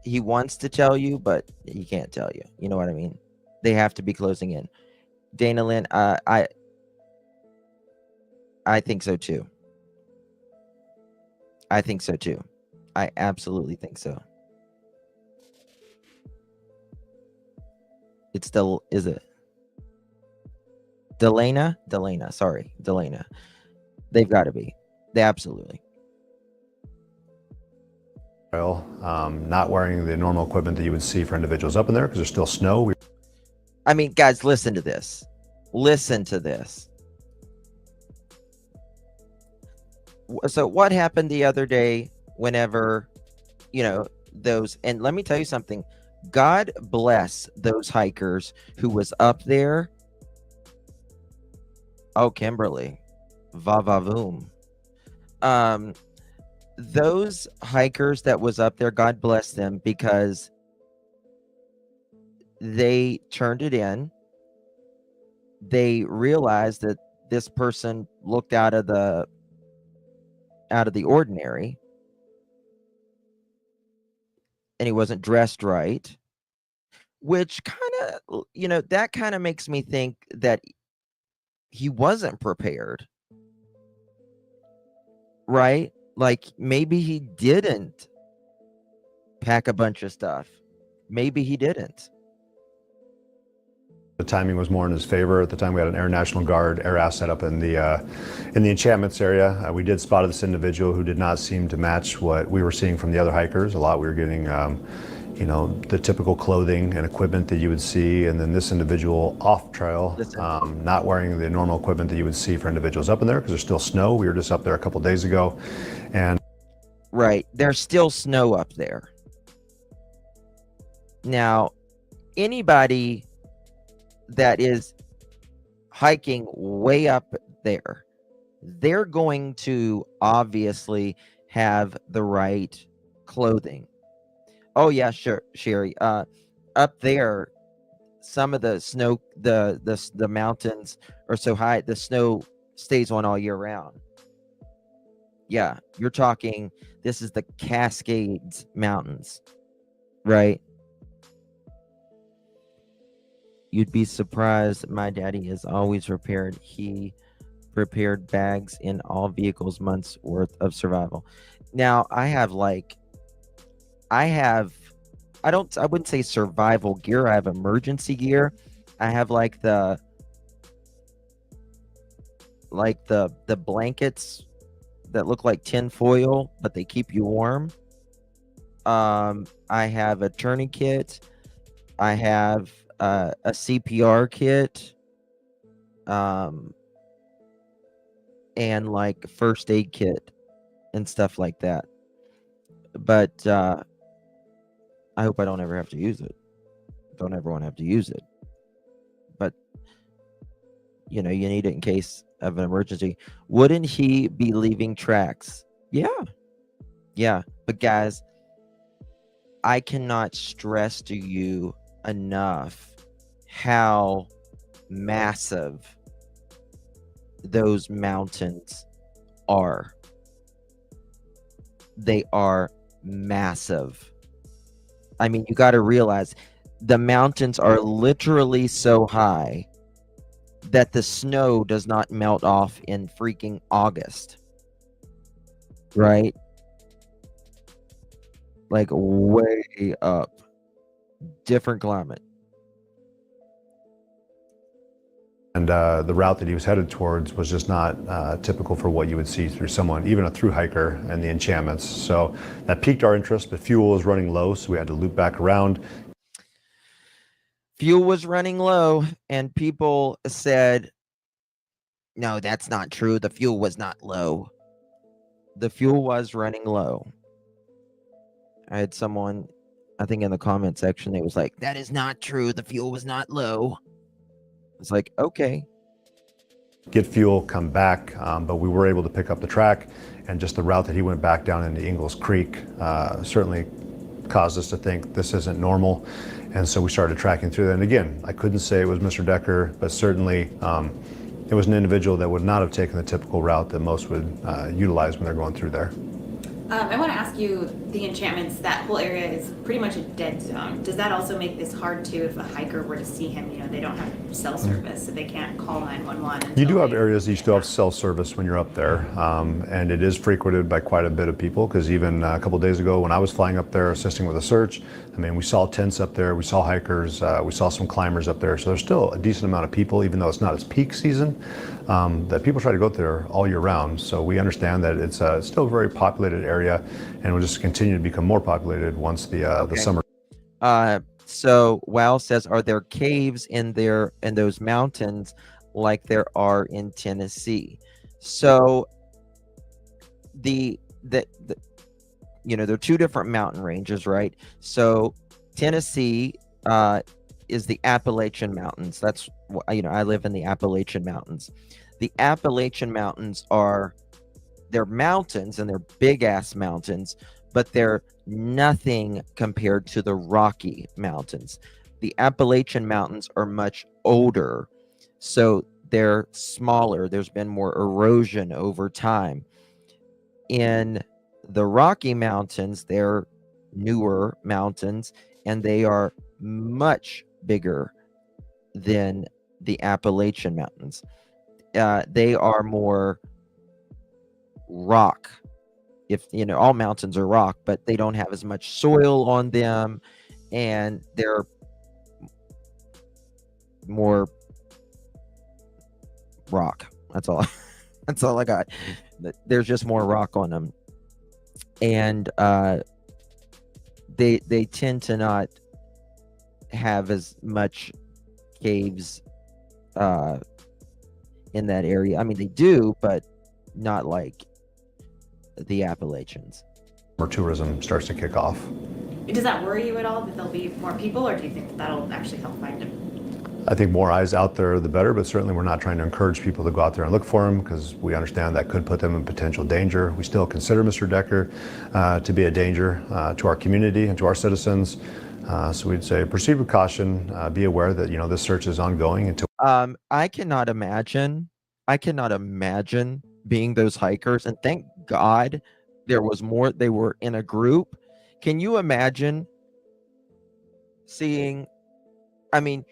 he wants to tell you, but he can't tell you. You know what I mean? They have to be closing in. Dana Lynn, I think so too. I think so too. I absolutely think so. It's still, is it? Delana? Sorry. Delana. They've got to be. They absolutely. not wearing the normal equipment that you would see for individuals up in there because there's still snow. I mean, guys, listen to this. Listen to this. So what happened the other day whenever, those, and let me tell you something. God bless those hikers who was up there. Oh, Kimberly. Va va voom. Those hikers that was up there, God bless them, because they turned it in. They realized that this person looked out of the ordinary, and he wasn't dressed right, which kind of, that kind of makes me think that he wasn't prepared, right? Like maybe he didn't pack a bunch of stuff. Maybe he didn't. The timing was more in his favor. At the time, we had an Air National Guard air asset up in the encampments area. We did spot this individual who did not seem to match what we were seeing from the other hikers. A lot we were getting, the typical clothing and equipment that you would see, and then this individual off trail, not wearing the normal equipment that you would see for individuals up in there because there's still snow. We were just up there a couple days ago, and right, there's still snow up there. Now, anybody that is hiking way up there, they're going to obviously have the right clothing. Oh yeah, sure, Sherry. Up there, some of the snow, the mountains are so high, the snow stays on all year round. Yeah, you're talking, this is the Cascades Mountains, right? You'd be surprised. My daddy is always prepared. He prepared bags in all vehicles, months worth of survival. Now I wouldn't say survival gear. I have emergency gear. I have like the blankets that look like tin foil, but they keep you warm. I have a tourniquet. I have a CPR kit, and like first aid kit and stuff like that. But I hope I don't ever have to use it. Don't ever want to have to use it. But you need it in case of an emergency. Wouldn't he be leaving tracks? Yeah. But guys, I cannot stress to you enough how massive those mountains are. They are massive. I mean, you got to realize the mountains are literally so high that the snow does not melt off in freaking August, right? Like way up, different climate. And the route that he was headed towards was just not typical for what you would see through someone, even a through hiker and the enchantments. So that piqued our interest, but fuel was running low, so we had to loop back around. Fuel was running low, and people said, no, that's not true. The fuel was not low. The fuel was running low. I had someone, I think in the comment section, they was like, that is not true. The fuel was not low. It's like, okay. Get fuel, come back, but we were able to pick up the track, and just the route that he went back down into Ingalls Creek certainly caused us to think this isn't normal, and so we started tracking through that. And again, I couldn't say it was Mr. Decker, but certainly it was an individual that would not have taken the typical route that most would utilize when they're going through there. I want to ask you, the enchantments, that whole area is pretty much a dead zone. Does that also make this hard too if a hiker were to see him? They don't have cell service, so they can't call 911. You do have areas that you still have cell service when you're up there, and it is frequented by quite a bit of people, because even a couple days ago when I was flying up there assisting with a search, I mean, we saw tents up there, we saw hikers, we saw some climbers up there, so there's still a decent amount of people, even though it's not its peak season, that people try to go there all year round. So we understand that it's still a very populated area, and will just continue to become more populated once the Okay. summer. So Wow says, are there caves in those mountains like there are in Tennessee? So the there are two different mountain ranges, right? So Tennessee is the Appalachian Mountains. That's I live in the Appalachian Mountains. The Appalachian Mountains they're mountains, and they're big ass mountains, but they're nothing compared to the Rocky Mountains. The Appalachian Mountains are much older, so they're smaller. There's been more erosion over time. In the Rocky Mountains, they're newer mountains, and they are much bigger than the Appalachian Mountains. They are more rock. If all mountains are rock, but they don't have as much soil on them, and they're more rock. That's all. That's all I got. There's just more rock on them, and they tend to not have as much caves in that area. I mean, they do, but not like the Appalachians. Or tourism starts to kick off. Does that worry you at all that there'll be more people, or do you think that that'll actually help find him? I think more eyes out there, the better, but certainly we're not trying to encourage people to go out there and look for him, because we understand that could put them in potential danger. We still consider Mr. Decker to be a danger to our community and to our citizens. So we'd say proceed with caution, be aware that, this search is ongoing until. I cannot imagine being those hikers, and thank God there was more. They were in a group. Can you imagine seeing, I mean,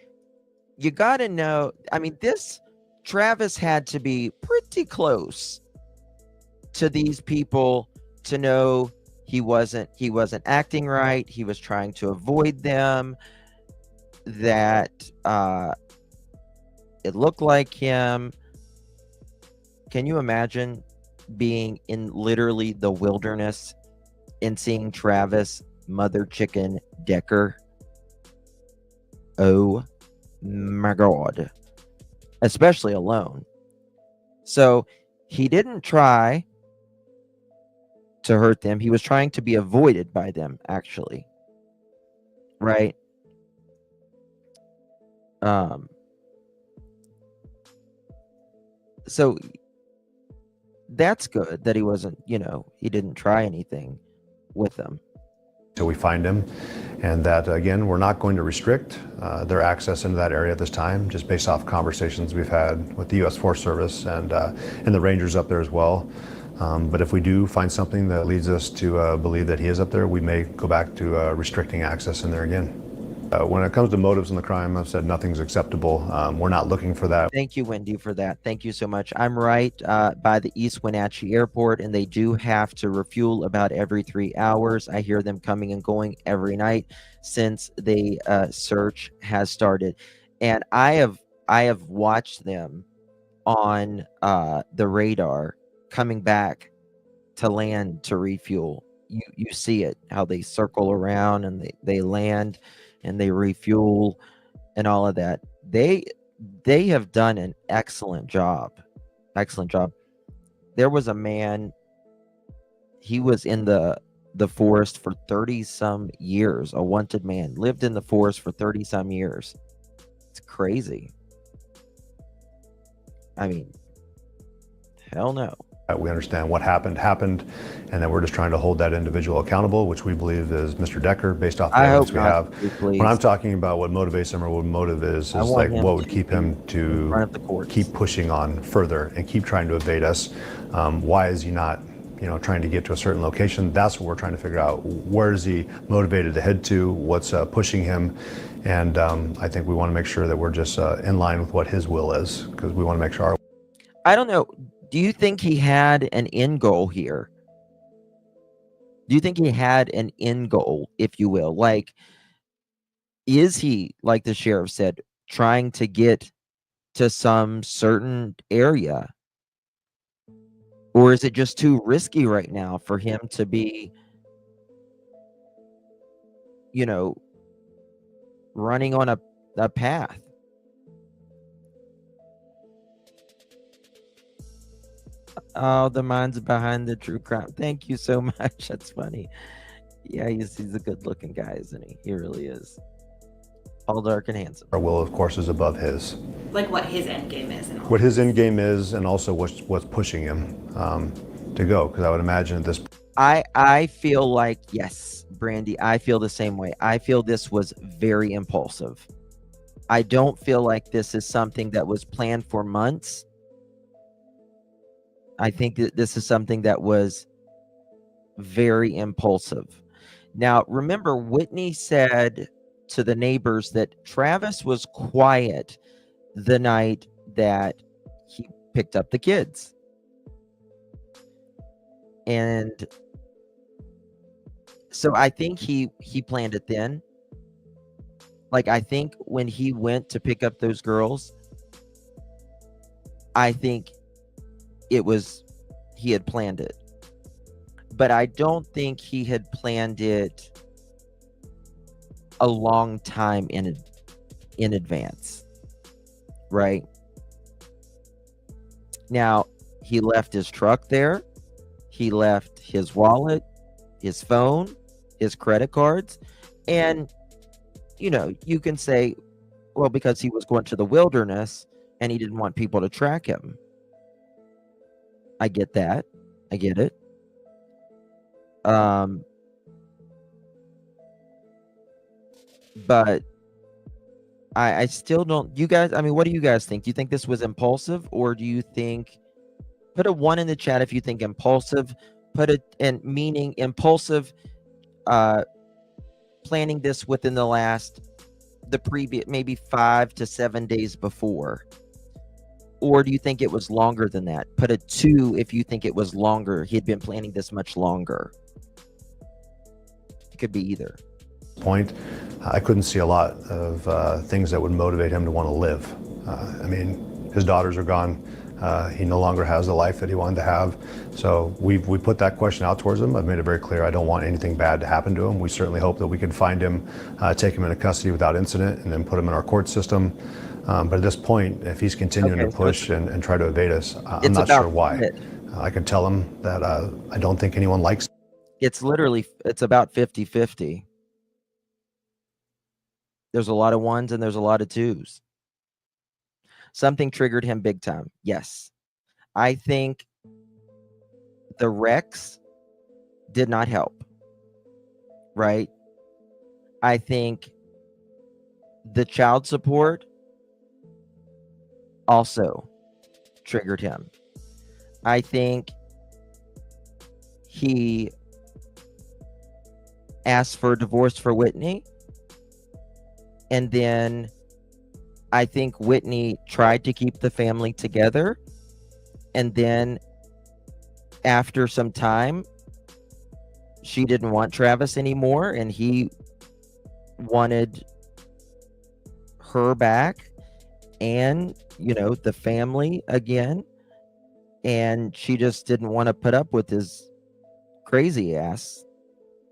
you got to know, this Travis had to be pretty close to these people to know he wasn't acting right. He was trying to avoid them, that it looked like him. Can you imagine being in literally the wilderness and seeing Travis Mother Chicken Decker? Oh my God. Especially alone. So he didn't try to hurt them. He was trying to be avoided by them, actually. Right? So that's good that he wasn't, he didn't try anything with them. Until we find him, and that, again, we're not going to restrict their access into that area at this time, just based off conversations we've had with the U.S. Forest Service and the rangers up there as well. But if we do find something that leads us to believe that he is up there, we may go back to restricting access in there again. When it comes to motives in the crime, I've said nothing's acceptable. We're not looking for that. Thank you, Wendy, for that. Thank you so much. I'm right by the East Wenatchee Airport, and they do have to refuel about every 3 hours. I hear them coming and going every night since the search has started. And I have watched them on the radar coming back to land to refuel. You see it, how they circle around and they land and they refuel and all of that. They have done an excellent job. There was a man, he was in the forest for 30 some years, a wanted man, lived in the forest for 30 some years. It's crazy. I mean, hell no. We understand what happened, and that we're just trying to hold that individual accountable, which we believe is Mr. Decker, based off the evidence we have. Please. When I'm talking about what motivates him or what motive is like what would keep him to keep pushing on further and keep trying to evade us. Why is he not, trying to get to a certain location? That's what we're trying to figure out. Where is he motivated to head to? What's pushing him? And I think we want to make sure that we're just in line with what his will is, because we want to make sure I don't know. Do you think he had an end goal here? Do you think he had an end goal, if you will? Like, is he, like the sheriff said, trying to get to some certain area? Or is it just too risky right now for him to be you know, running on a path. Oh, the mind's behind the true crime. Thank you so much. That's funny. Yeah, he's a good looking guy, isn't he? He really is. All dark and handsome. Our will, of course, is above his. Like what his end game is and all. What his end game is, and also what's pushing him to go. Because I would imagine at this I feel like, yes, Brandy, I feel the same way. I feel this was very impulsive. I don't feel like this is something that was planned for months. I think that this is something that was very impulsive. Now, remember, Whitney said to the neighbors that Travis was quiet the night that he picked up the kids. And so I think he planned it then. Like, I think when he went to pick up those girls, I think he had planned it. But I don't think he had planned it a long time in advance. Right? Now, he left his truck there. He left his wallet, his phone, his credit cards. And, you know, you can say, well, because he was going to the wilderness and he didn't want people to track him. I get that. I get it. But I still don't. You guys, I mean, what do you guys think? Do you think this was impulsive, or do you think? Put a 1 in the chat if you think impulsive. Put it in meaning impulsive. Planning this within the previous maybe 5 to 7 days before, or do you think it was longer than that? Put a 2 if you think it was longer. He had been planning this much longer. It could be either. point, I couldn't see a lot of things that would motivate him to want to live. I mean, his daughters are gone. He no longer has the life that he wanted to have. So we put that question out towards him. I've made it very clear I don't want anything bad to happen to him. We certainly hope that we can find him, take him into custody without incident, and then put him in our court system. But at this point, if he's continuing to push and try to evade us, I'm not sure why. I can tell him that I don't think anyone likes him. It's about 50-50. There's a lot of 1s and there's a lot of 2s. Something triggered him big time. Yes. I think the Rex did not help. Right? I think the child support also triggered him. I think he asked for a divorce for Whitney. And then I think Whitney tried to keep the family together. And then after some time, she didn't want Travis anymore. And he wanted her back and, you know, the family again. And she just didn't want to put up with his crazy ass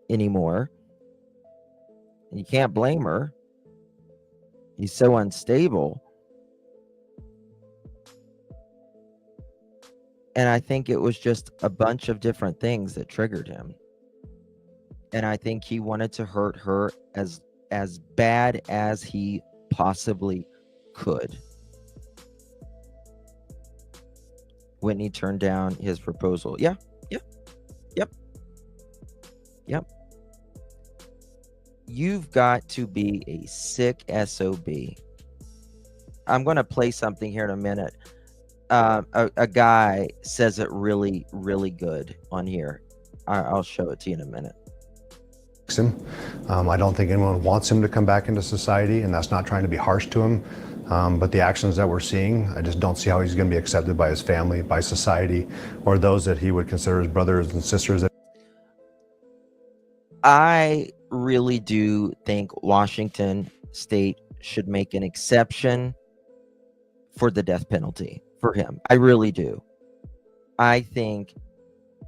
anymore. And you can't blame her. He's so unstable. And I think it was just a bunch of different things that triggered him. And I think he wanted to hurt her as bad as he possibly could. Whitney turned down his proposal. Yep. You've got to be a sick SOB. I'm going to play something here in a minute. A guy says it really, really good on here. I'll show it to you in a minute. I don't think anyone wants him to come back into society, and that's not trying to be harsh to him. But the actions that we're seeing, I just don't see how he's going to be accepted by his family, by society, or those that he would consider his brothers and sisters. I really do think Washington State should make an exception for the death penalty for him. I really do. I think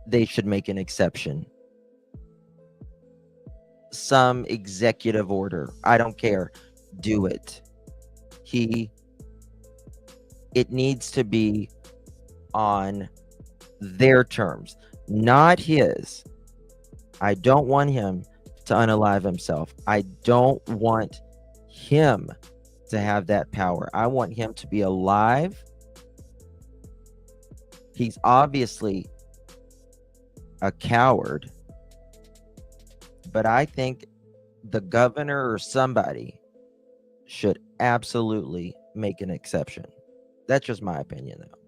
they should make an exception. some executive order. I don't care. Do it. It needs to be on their terms, not his. I don't want him to unalive himself. I don't want him to have that power. I want him to be alive. He's obviously a coward, but I think the governor or somebody should absolutely make an exception. That's just my opinion, though.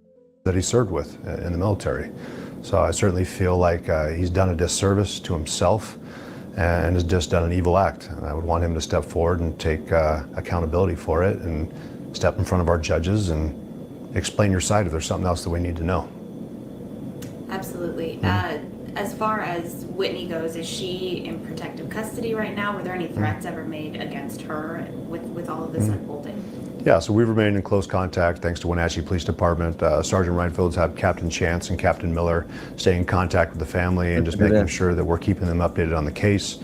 That he served with in the military. So I certainly feel like he's done a disservice to himself and has just done an evil act. And I would want him to step forward and take accountability for it and step in front of our judges and explain your side if there's something else that we need to know. Absolutely. As far as Whitney goes, is she in protective custody right now? Were there any threats ever made against her with all of this unfolding? Yeah, so we've remained in close contact thanks to Wenatchee Police Department. Sergeant Reinfeld's had Captain Chance and Captain Miller stay in contact with the family and just making sure that we're keeping them updated on the case.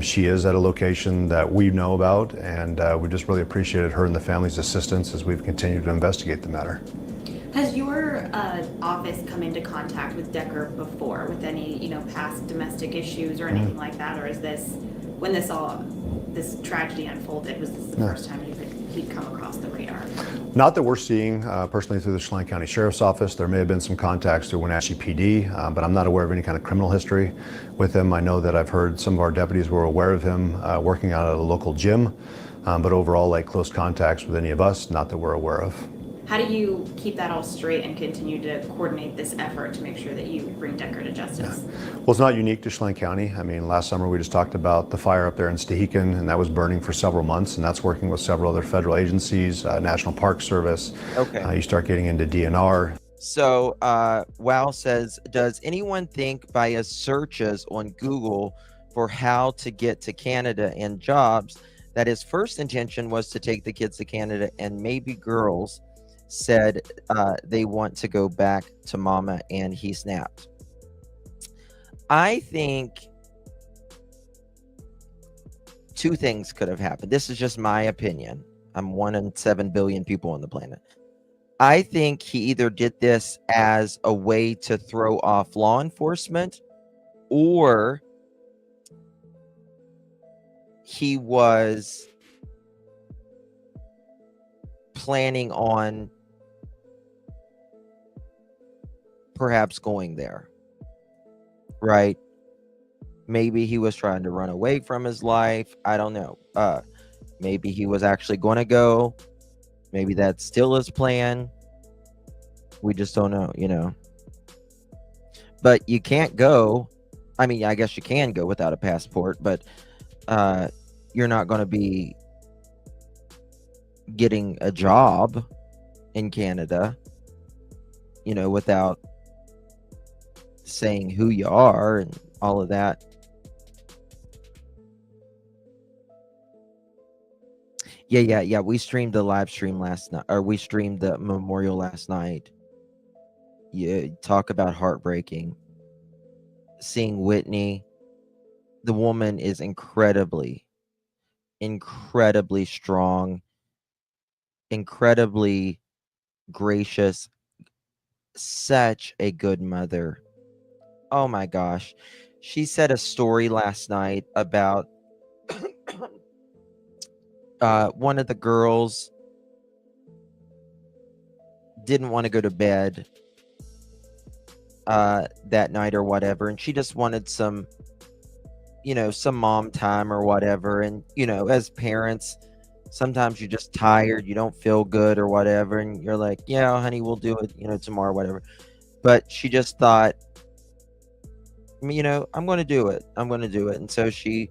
She is at a location that we know about, and we just really appreciated her and the family's assistance as we've continued to investigate the matter. Has your office come into contact with Decker before with any, past domestic issues or anything like that, or is this when this tragedy unfolded? Was this the first time he'd come across the radar? Not that we're seeing personally through the Chelan County Sheriff's Office. There may have been some contacts through Wenatchee PD, but I'm not aware of any kind of criminal history with him. I know that I've heard some of our deputies were aware of him working out at a local gym, but overall, like close contacts with any of us, not that we're aware of. How do you keep that all straight and continue to coordinate this effort to make sure that you bring Decker to justice? Well, it's not unique to Chelan County. I mean, last summer we just talked about the fire up there in Stehekin, and that was burning for several months, and that's working with several other federal agencies, National Park Service. Okay. You start getting into DNR. So, Wow says, does anyone think by his searches on Google for how to get to Canada and jobs that his first intention was to take the kids to Canada, and maybe girls said they want to go back to mama and he snapped? I think two things could have happened. This is just my opinion. I'm one in 7 billion people on the planet. I think he either did this as a way to throw off law enforcement, or he was planning on perhaps going there, right? Maybe he was trying to run away from his life. I don't know. Maybe he was actually going to go. Maybe that's still his plan. We just don't know, But you can't go. I mean, I guess you can go without a passport, but you're not going to be getting a job in Canada, without saying who you are and all of that. Yeah. We streamed the live stream last night, or we streamed the memorial last night. Yeah, talk about heartbreaking. Seeing Whitney, the woman is incredibly strong, incredibly gracious, such a good mother. Oh my gosh. She said a story last night about one of the girls didn't want to go to bed that night or whatever, and she just wanted some mom time or whatever. And as parents, sometimes you're just tired, you don't feel good or whatever, and you're like, yeah, honey, we'll do it tomorrow, whatever. But she just thought, I'm going to do it. And so she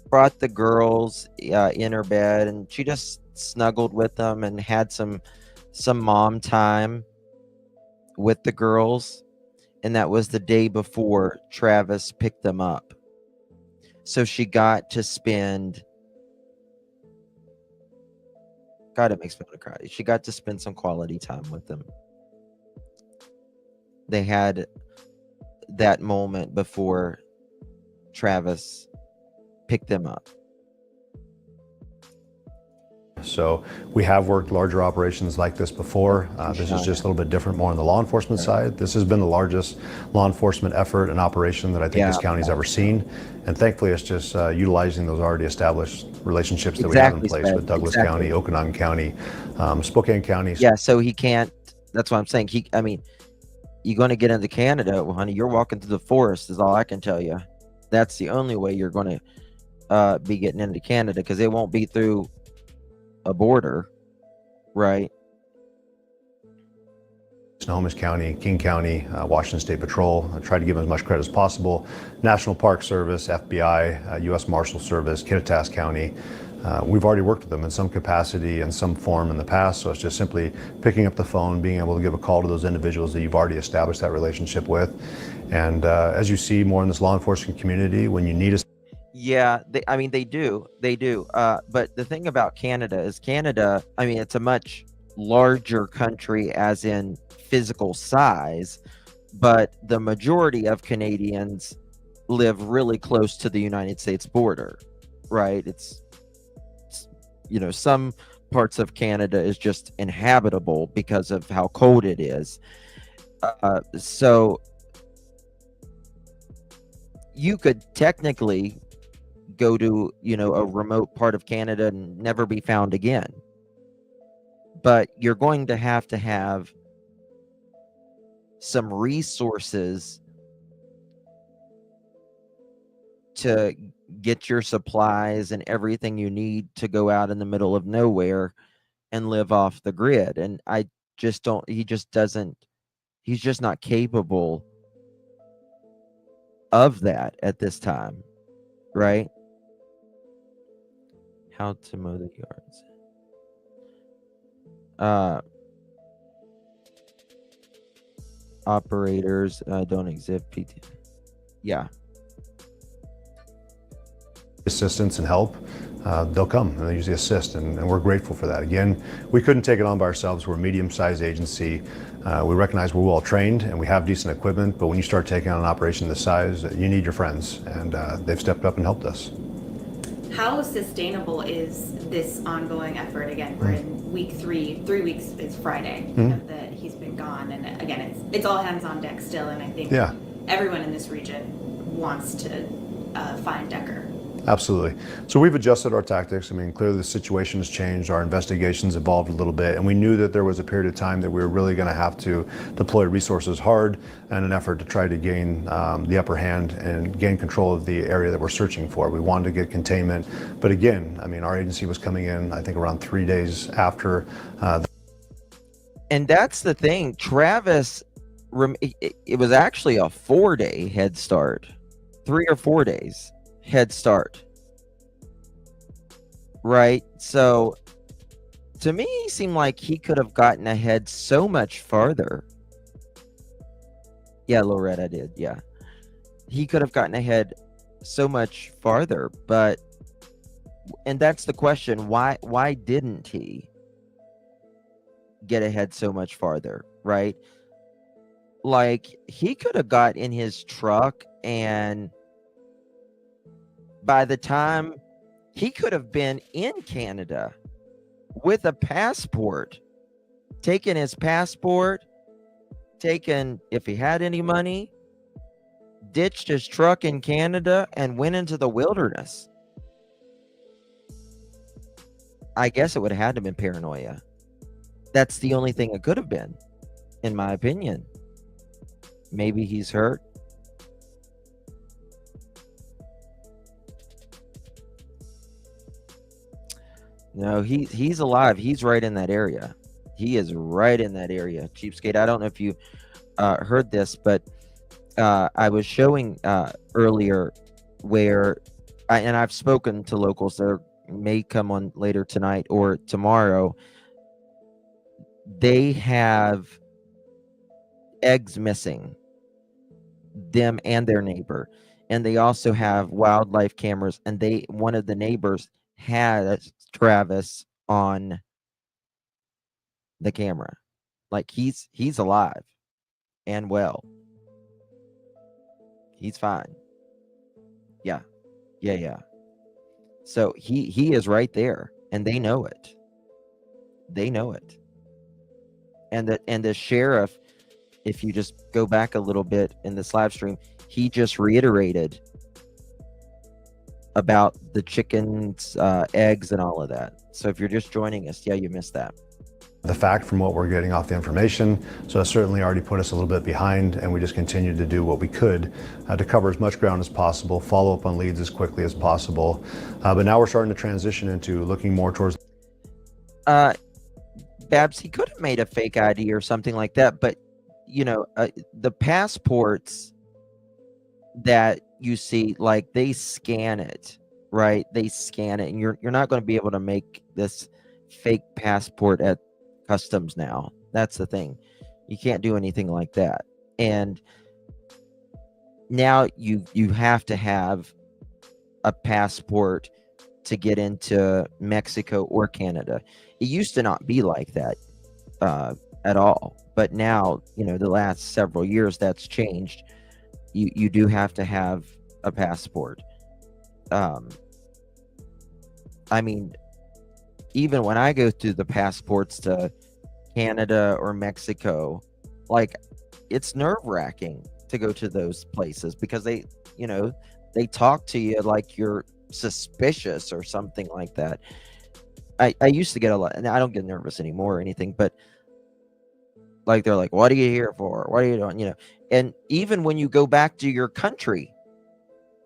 brought the girls in her bed, and she just snuggled with them and had some mom time with the girls. And that was the day before Travis picked them up. So she got to spend, God, it makes me want to cry. She got to spend some quality time with them. They had that moment before Travis pick them up. So we have worked larger operations like this before. This is just a little bit different, more on the law enforcement side. This has been the largest law enforcement effort and operation that I think this county's ever seen. And thankfully, it's just utilizing those already established relationships that we have in place with Douglas County, Okanagan County, Spokane County. Yeah, so he can't, that's what I'm saying. I mean, you're going to get into Canada, well, honey, you're walking through the forest is all I can tell you. That's the only way you're going to be getting into Canada, because it won't be through a border, right? Snohomish County, King County, Washington State Patrol. I tried to give them as much credit as possible. National Park Service, FBI, U.S. Marshal Service, Kittitas County. We've already worked with them in some capacity and some form in the past, so it's just simply picking up the phone, being able to give a call to those individuals that you've already established that relationship with. And as you see more in this law enforcement community, when you need a yeah, I mean, they do. But the thing about Canada is I mean, it's a much larger country as in physical size, but the majority of Canadians live really close to the United States border, right? It's some parts of Canada is just inhabitable because of how cold it is. So you could technically go to a remote part of Canada and never be found again, but you're going to have some resources to get your supplies and everything you need to go out in the middle of nowhere and live off the grid. And I just don't, he's just not capable of that at this time, right? How to mow the yards. Operators don't exhibit PT. Yeah. assistance and help, they'll come and they usually assist, and we're grateful for that. Again, we couldn't take it on by ourselves. We're a medium-sized agency. We recognize we're well trained and we have decent equipment, but when you start taking on an operation this size, you need your friends, and they've stepped up and helped us. How sustainable is this ongoing effort? Again, we're in week 3. 3 weeks is Friday that he's been gone, and again, it's all hands on deck still. And I think everyone in this region wants to find Decker. Absolutely. So we've adjusted our tactics. I mean, clearly the situation has changed. Our investigations evolved a little bit, and we knew that there was a period of time that we were really going to have to deploy resources hard in an effort to try to gain the upper hand and gain control of the area that we're searching for. We wanted to get containment, but again, I mean, our agency was coming in, I think, around 3 days after. And that's the thing. Travis, it was actually a 4-day head start, 3 or 4 days head start, right? So to me, he seemed like he could have gotten ahead so much farther. Yeah, Loretta did. Yeah, he could have gotten ahead so much farther, and that's the question. Why didn't he get ahead so much farther, right? Like, he could have got in his truck, and by the time he could have been in Canada with a passport, taken his passport, if he had any money, ditched his truck in Canada and went into the wilderness. I guess it would have had to have been paranoia. That's the only thing it could have been, in my opinion. Maybe he's hurt. No, he's alive. He's right in that area. He is right in that area. Cheapskate. I don't know if you heard this, but I was showing earlier where, and I've spoken to locals that may come on later tonight or tomorrow. They have eggs missing, them and their neighbor, and they also have wildlife cameras, and one of the neighbors had Travis on the camera. Like, he's alive and well. He's fine. Yeah. So he is right there, and they know it. They know it. And the sheriff, if you just go back a little bit in this live stream, he just reiterated about the chickens, eggs, and all of that. So if you're just joining us, yeah, you missed that. The fact from what we're getting off the information, so it certainly already put us a little bit behind, and we just continued to do what we could to cover as much ground as possible, follow up on leads as quickly as possible. But now we're starting to transition into looking more towards. Babs, he could have made a fake ID or something like that, but the passports that you see, like, they scan it, right? They scan it, and you're not going to be able to make this fake passport at customs now. That's the thing. You can't do anything like that. And now you have to have a passport to get into Mexico or Canada. It used to not be like that at all, but now, the last several years, that's changed. You do have to have a passport. I mean, even when I go through the passports to Canada or Mexico, like, it's nerve-wracking to go to those places because they talk to you like you're suspicious or something like that. I used to get a lot, and I don't get nervous anymore or anything, but like, they're like, what are you here for? What are you doing? And even when you go back to your country,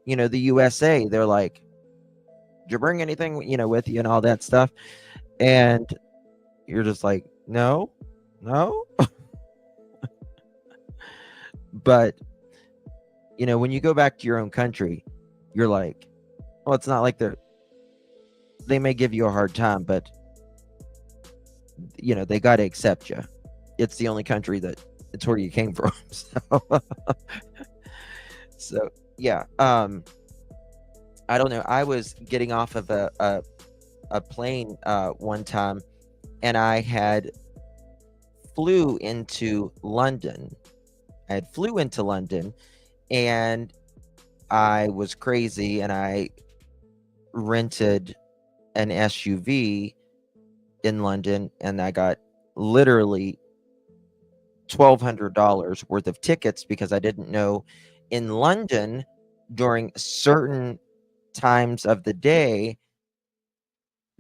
the USA, they're like, did you bring anything, with you and all that stuff? And you're just like, no. But, when you go back to your own country, you're like, well, it's not like they may give you a hard time, but, they got to accept you. It's the only country that it's where you came from. So yeah. I don't know. I was getting off of a plane one time, and I had flew into London. and I was crazy, and I rented an SUV in London, and I got literally $1,200 worth of tickets because I didn't know in London during certain times of the day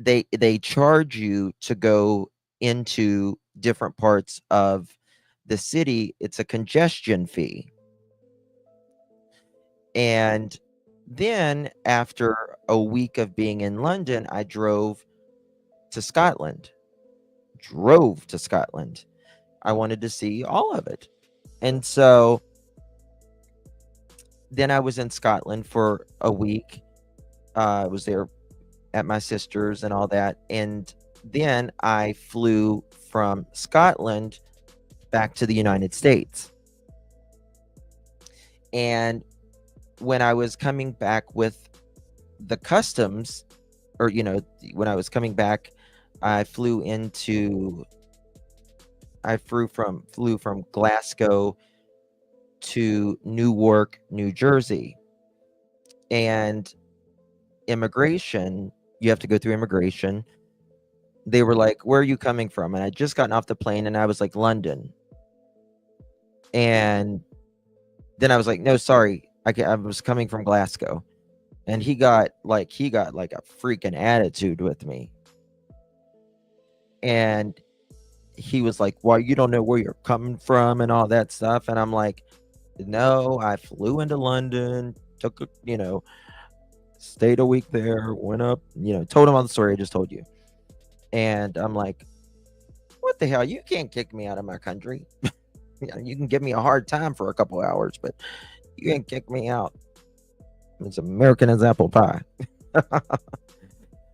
they charge you to go into different parts of the city. It's a congestion fee. And then after a week of being in London, I drove to Scotland. I wanted to see all of it. And so then I was in Scotland for a week. I was there at my sister's and all that. And then I flew from Scotland back to the United States. And when I was coming back with the customs, or, when I was coming back, I flew from Glasgow to Newark, New Jersey. And immigration, you have to go through immigration. They were like, where are you coming from? And I just gotten off the plane, and I was like, London. And then I was like, no, sorry, I was coming from Glasgow. And he got like a freaking attitude with me. And he was like, well, you don't know where you're coming from and all that stuff. And I'm like, no, I flew into London, took stayed a week there, went up, told him all the story I just told you. And I'm like, what the hell? You can't kick me out of my country. You can give me a hard time for a couple hours, but you can't kick me out. It's American as apple pie.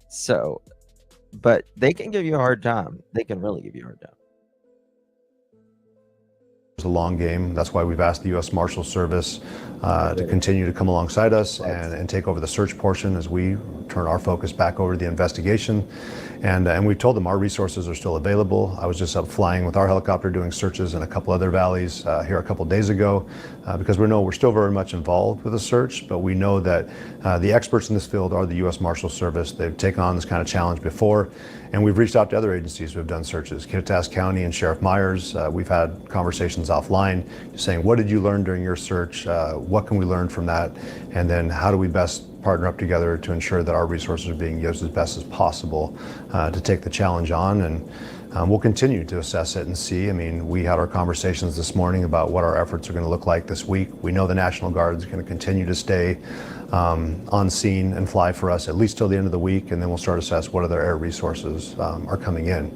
So, but they can give you a hard time. They can really give you a hard time. It's a long game. That's why we've asked the U.S. Marshal Service to continue to come alongside us and take over the search portion as we turn our focus back over to the investigation. And we've told them our resources are still available. I was just up flying with our helicopter doing searches in a couple other valleys here a couple days ago because we know we're still very much involved with the search, but we know that the experts in this field are the U.S. Marshal Service. They've taken on this kind of challenge before, and we've reached out to other agencies who have done searches, Kittitas County and Sheriff Myers. We've had conversations offline saying, what did you learn during your search? What can we learn from that? And then how do we best partner up together to ensure that our resources are being used as best as possible to take the challenge on. And we'll continue to assess it and see. I mean, we had our conversations this morning about what our efforts are going to look like this week. We know the National Guard is going to continue to stay on scene and fly for us at least till the end of the week, and then we'll start to assess what other air resources are coming in.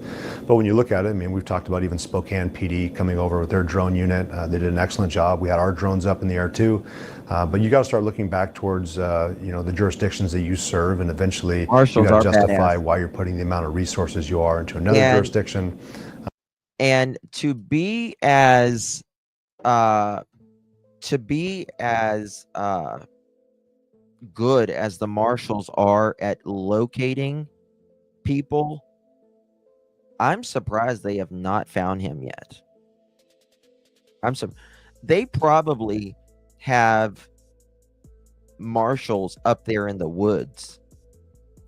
But when you look at it, I mean, we've talked about even Spokane PD coming over with their drone unit. They did an excellent job. We had our drones up in the air too. But you got to start looking back towards the jurisdictions that you serve, and eventually Marshals you got to are justify badass. why you're putting the amount of resources you are into another And- jurisdiction. And to be as good as the marshals are at locating people, I'm surprised they have not found him yet. They probably have marshals up there in the woods,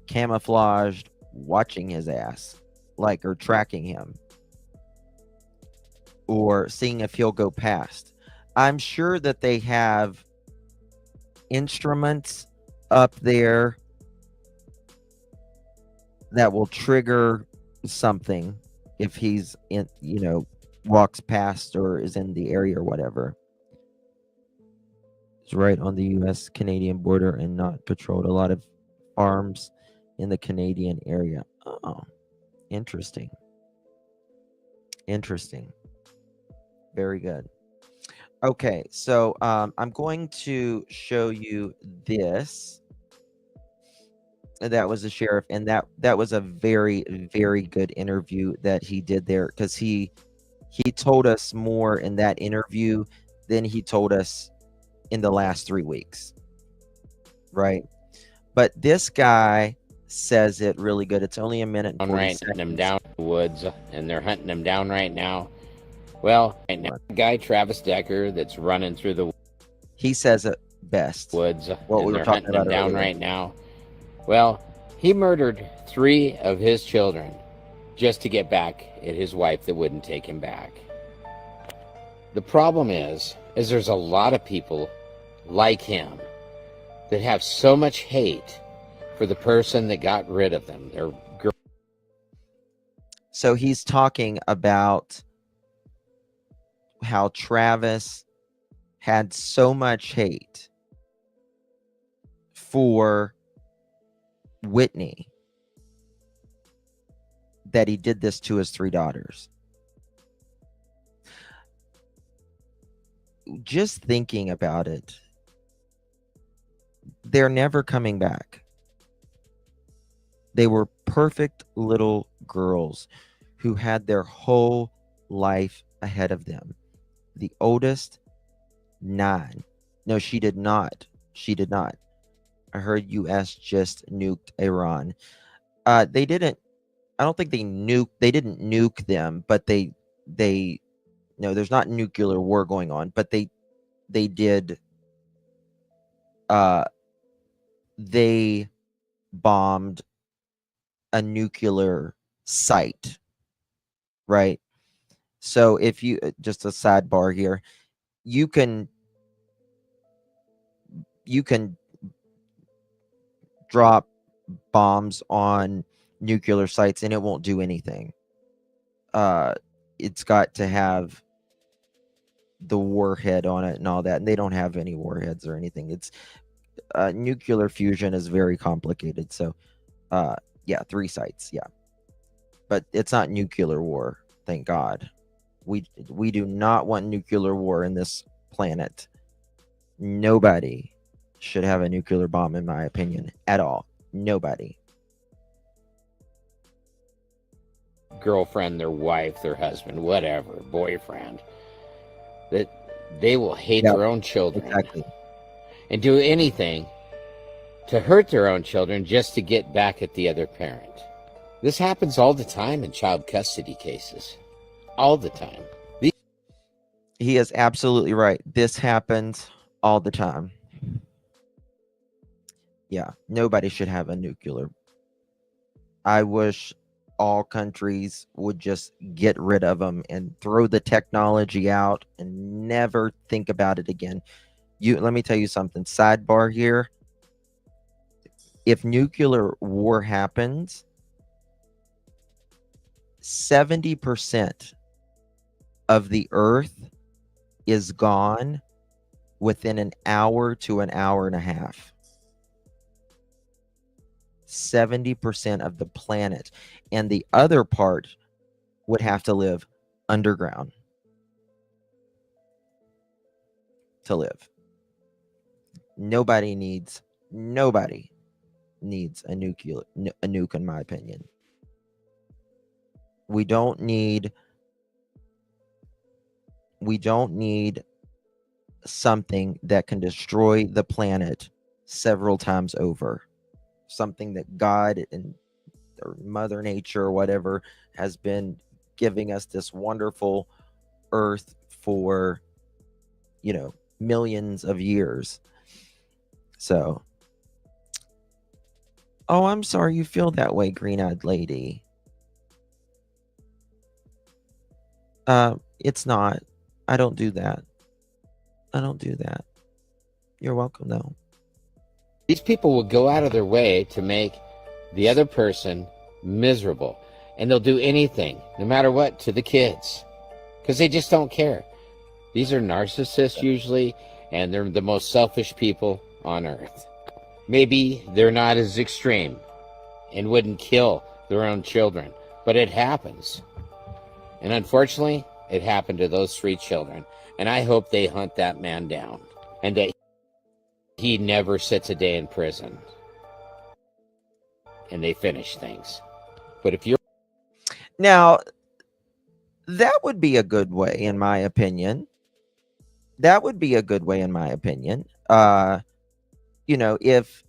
camouflaged, watching his ass, like, or tracking him, or seeing if he'll go past. I'm sure that they have instruments up there that will trigger something if he's in, walks past or is in the area or whatever. It's right on the U.S.-Canadian border and not patrolled. A lot of farms in the Canadian area. Oh, interesting. Very good. Okay, so I'm going to show you this. That was the sheriff, and that was a very, very good interview that he did there, because he told us more in that interview than he told us in the last 3 weeks, right? But this guy says it really good. It's only a minute and 40 seconds. Hunting him down in the woods, and they're hunting him down right now. Well, right now, the guy Travis Decker that's running through the He says it best. woods, What and we were they're talking hunting him about down earlier. right now. Well, he murdered 3 of his children just to get back at his wife that wouldn't take him back. The problem is there's a lot of people like him that have so much hate for the person that got rid of them. Their girl. So he's talking about how Travis had so much hate for Whitney that he did this to his 3 daughters. Just thinking about it, they're never coming back. They were perfect little girls who had their whole life ahead of them. The oldest, 9. No, she did not. I heard US just nuked Iran. They didn't. I don't think they didn't nuke them, but they no, there's not nuclear war going on, but they did. They bombed a nuclear site, right? So if you, just a sidebar here, you can drop bombs on nuclear sites and it won't do anything. It's got to have the warhead on it and all that, and they don't have any warheads or anything. It's nuclear fusion is very complicated. So yeah, 3 sites, yeah, but it's not nuclear war, thank God. We do not want nuclear war in this planet. Nobody should have a nuclear bomb, in my opinion, at all. Nobody. Girlfriend, their wife, their husband, whatever, boyfriend. that they will hate Yep, their own children exactly. and do anything to hurt their own children just to get back at the other parent. This happens all the time in child custody cases. All the time. He is absolutely right. This happens all the time. Yeah, nobody should have a nuclear. I wish all countries would just get rid of them and throw the technology out and never think about it again. Let me tell you something. Sidebar here. If nuclear war happens, 70% of the earth is gone within an hour to an hour and a half. 70% of the planet, and the other part would have to live underground to live. Nobody needs a nuke, in my opinion. We don't need something that can destroy the planet several times over. Something that God and or Mother Nature or whatever has been giving us this wonderful earth for, millions of years. So, oh, I'm sorry you feel that way, green-eyed lady. It's not. I don't do that. You're welcome, though. These people will go out of their way to make the other person miserable. And they'll do anything, no matter what, to the kids. Because they just don't care. These are narcissists usually, and they're the most selfish people on earth. Maybe they're not as extreme and wouldn't kill their own children, but it happens. And unfortunately, it happened to those 3 children. And I hope they hunt that man down and that he never sits a day in prison. And they finish things. But if you're... Now, that would be a good way, in my opinion. If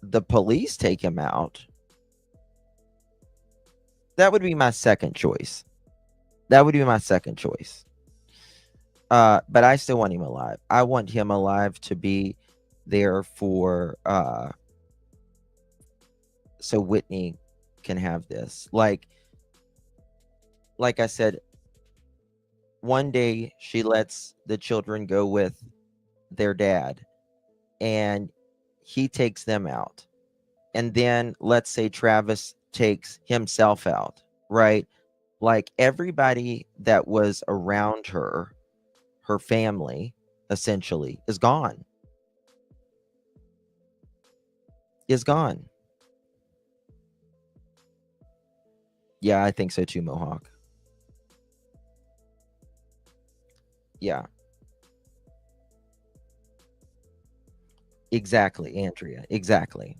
the police take him out, that would be my second choice. But I still want him alive. I want him alive to be there for so Whitney can have this. Like I said, one day she lets the children go with their dad and he takes them out. And then let's say Travis takes himself out, right? Like everybody that was around her family, essentially, is gone. Yeah, I think so too, Mohawk. Yeah. Exactly, Andrea. Exactly.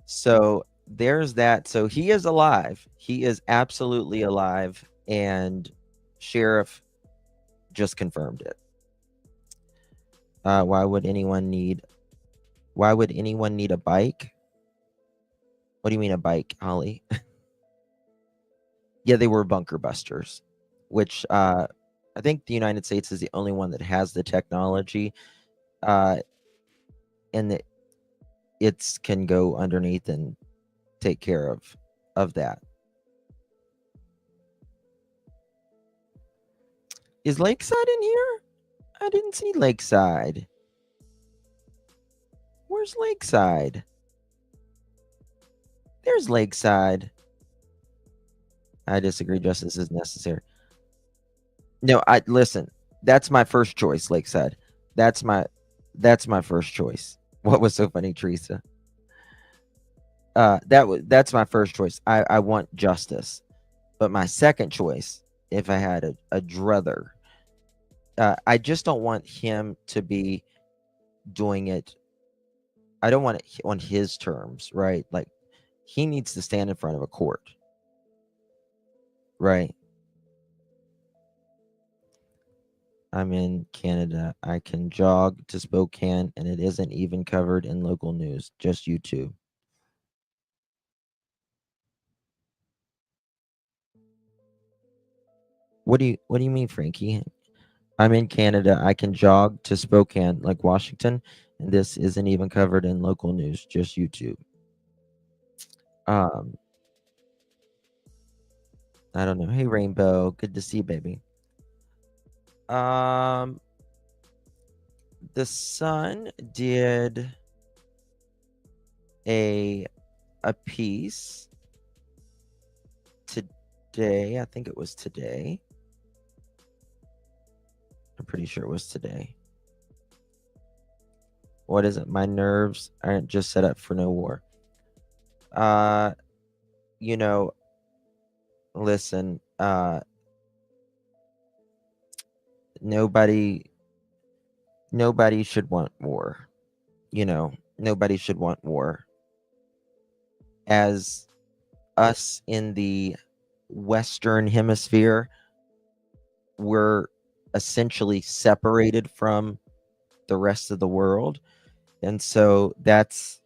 So there's that. So he is alive. He is absolutely alive. And Sheriff just confirmed it. Why would anyone need a bike? What do you mean a bike, Holly? Yeah, they were bunker busters, which I think the United States is the only one that has the technology, and that it can go underneath and take care of that. Is Lakeside in here? I didn't see Lakeside. Where's Lakeside? There's Lakeside. I disagree. Justice is necessary. No, listen. That's my first choice, Lakeside. That's my first choice. What was so funny, Teresa? That's my first choice. I want justice. But my second choice, if I had a druther, I just don't want him to be doing it. I don't want it on his terms, right? Like he needs to stand in front of a court. Right. I'm in Canada. I can jog to Spokane, and it isn't even covered in local news, just YouTube. What do you mean, Frankie? I'm in Canada. I can jog to Spokane, like Washington, and this isn't even covered in local news, just YouTube. I don't know. Hey, Rainbow, good to see you, baby. The Sun did a piece today. I think it was today. I'm pretty sure it was today. What is it? My nerves aren't just set up for no war. You know, listen, nobody should want war. You know, nobody should want war. As us in the Western Hemisphere, we're essentially separated from the rest of the world. And so that's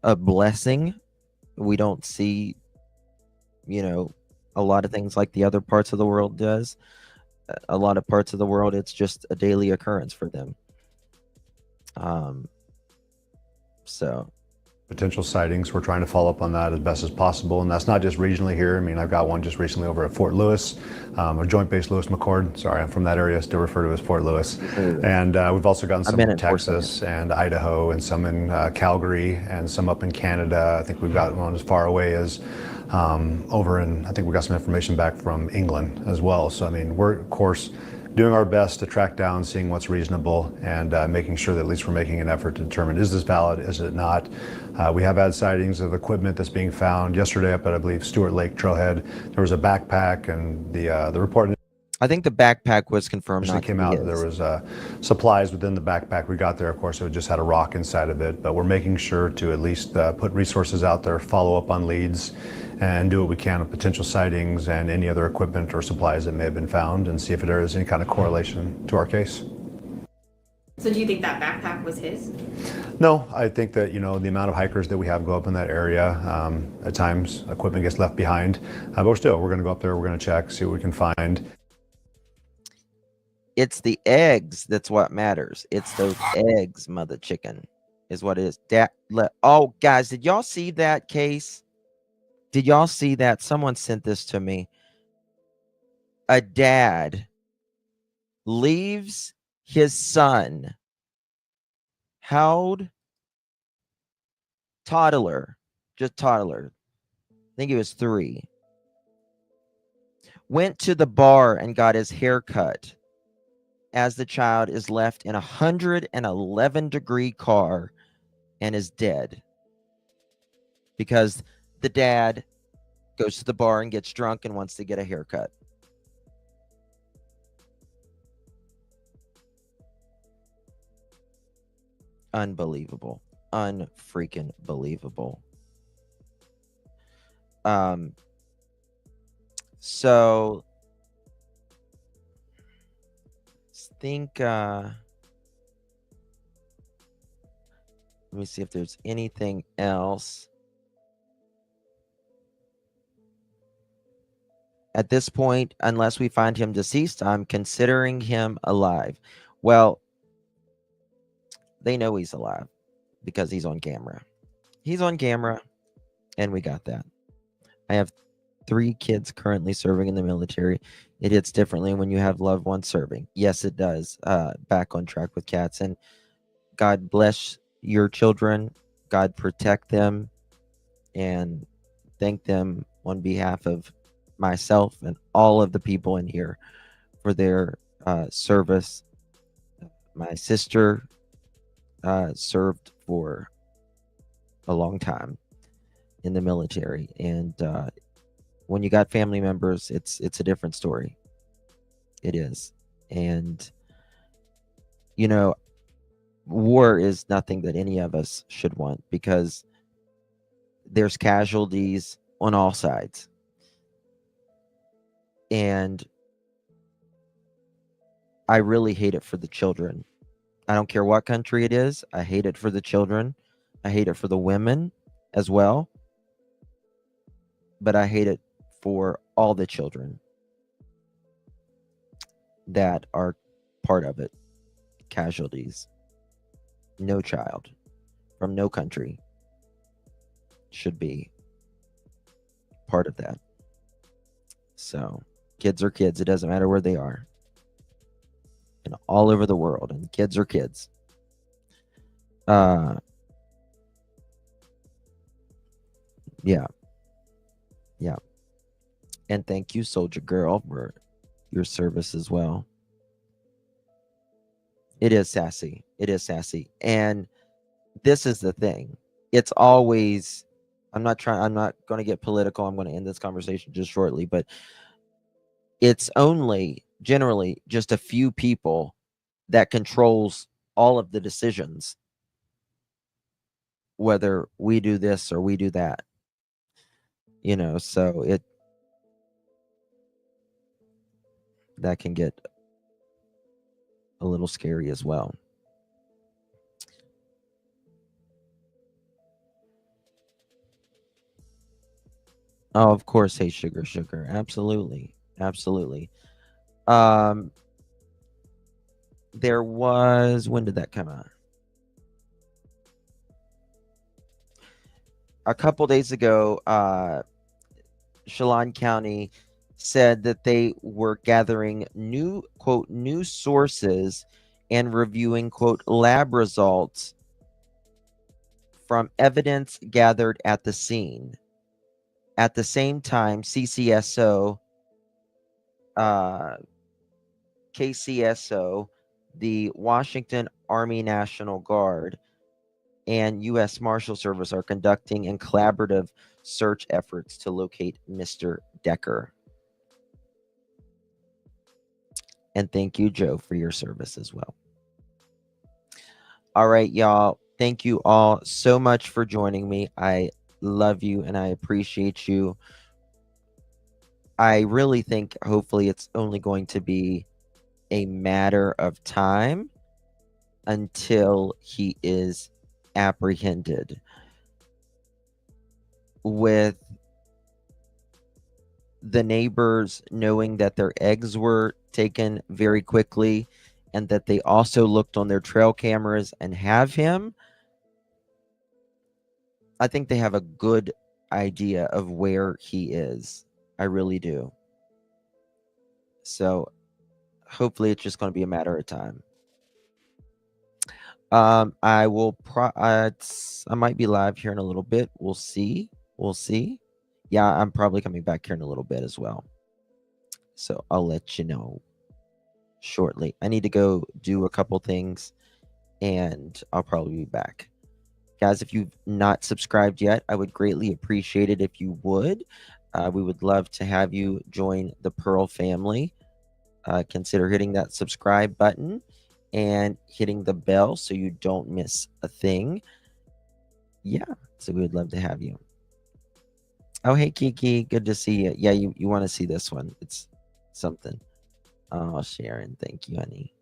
a blessing. We don't see, you know, a lot of things like the other parts of the world does. A lot of parts of the world, it's just a daily occurrence for them. So Potential sightings, we're trying to follow up on that as best as possible, and that's not just regionally here. I mean, I've got one just recently over at Fort Lewis, a Joint Base Lewis McChord. Sorry, I'm from that area, still refer to as Fort Lewis. And we've also gotten some in Texas and Idaho, and some in Calgary, and some up in Canada. I think we've got one as far away as over in, I think we got some information back from England as well. So I mean, we're of course doing our best to track down, seeing what's reasonable, and making sure that at least we're making an effort to determine, is this valid, is it not? We have had sightings of equipment that's being found. Yesterday up at, I believe, Stewart Lake Trailhead, there was a backpack, and the report, I think the backpack was confirmed. It came out, there was supplies within the backpack. We got there, of course, it just had a rock inside of it, but we're making sure to at least put resources out there, follow up on leads, and do what we can with potential sightings and any other equipment or supplies that may have been found, and see if there is any kind of correlation to our case. So do you think that backpack was his? No, I think that, you know, the amount of hikers that we have go up in that area, at times equipment gets left behind, but we're going to go up there, we're going to check, see what we can find. It's the eggs that's what matters. It's those eggs, mother chicken, is what it is. Oh, guys, did y'all see that case? Did y'all see that? Someone sent this to me. A dad leaves his son, held toddler, just toddler. I think he was 3. Went to the bar and got his hair cut as the child is left in a 111-degree car and is dead because the dad goes to the bar and gets drunk and wants to get a haircut. Unbelievable. Unfreaking believable. So think let me see if there's anything else. At this point, unless we find him deceased, I'm considering him alive. Well, they know he's alive because he's on camera. He's on camera, and we got that. I have 3 kids currently serving in the military. It hits differently when you have loved ones serving. Yes, it does. Back on track with cats. And God bless your children. God protect them. And thank them on behalf of myself and all of the people in here for their service. My sister served for a long time in the military, and when you got family members, it's a different story. It is. And you know, war is nothing that any of us should want, because there's casualties on all sides. And I really hate it for the children. I don't care what country it is. I hate it for the children. I hate it for the women as well. But I hate it for all the children that are part of it. Casualties. No child from no country should be part of that. So kids are kids. It doesn't matter where they are. And all over the world. And kids are kids. Yeah. Yeah. And thank you, Soldier Girl, for your service as well. It is sassy. It is sassy. And this is the thing. It's always, I'm not going to get political. I'm going to end this conversation just shortly, but it's only generally just a few people that controls all of the decisions, whether we do this or we do that. You know, so that can get a little scary as well. Oh, of course. Hey, sugar. Absolutely. There was, when did that come out? A couple days ago, Chelan County said that they were gathering new sources and reviewing, quote, lab results from evidence gathered at the scene. At the same time, KCSO, the Washington Army National Guard, and U.S. Marshal Service are conducting a collaborative search efforts to locate Mr. Decker. And thank you, Joe, for your service as well. All right, y'all. Thank you all so much for joining me. I love you and I appreciate you. I really think hopefully it's only going to be a matter of time until he is apprehended. With the neighbors knowing that their eggs were taken very quickly and that they also looked on their trail cameras and have him, I think they have a good idea of where he is. I really do. So hopefully it's just going to be a matter of time. I will I might be live here in a little bit. We'll see. Yeah, I'm probably coming back here in a little bit as well. So I'll let you know shortly. I need to go do a couple things and I'll probably be back. Guys, if you've not subscribed yet, I would greatly appreciate it if you would. We would love to have you join the Pearl family. Consider hitting that subscribe button and hitting the bell so you don't miss a thing. Yeah, so we would love to have you. Oh, hey, Kiki. Good to see you. Yeah, you want to see this one. It's something. Oh, Sharon. Thank you, honey.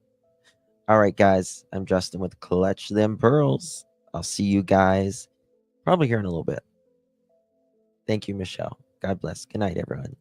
All right, guys. I'm Justin with Clutch Them Pearls. I'll see you guys probably here in a little bit. Thank you, Michelle. God bless. Good night, everyone.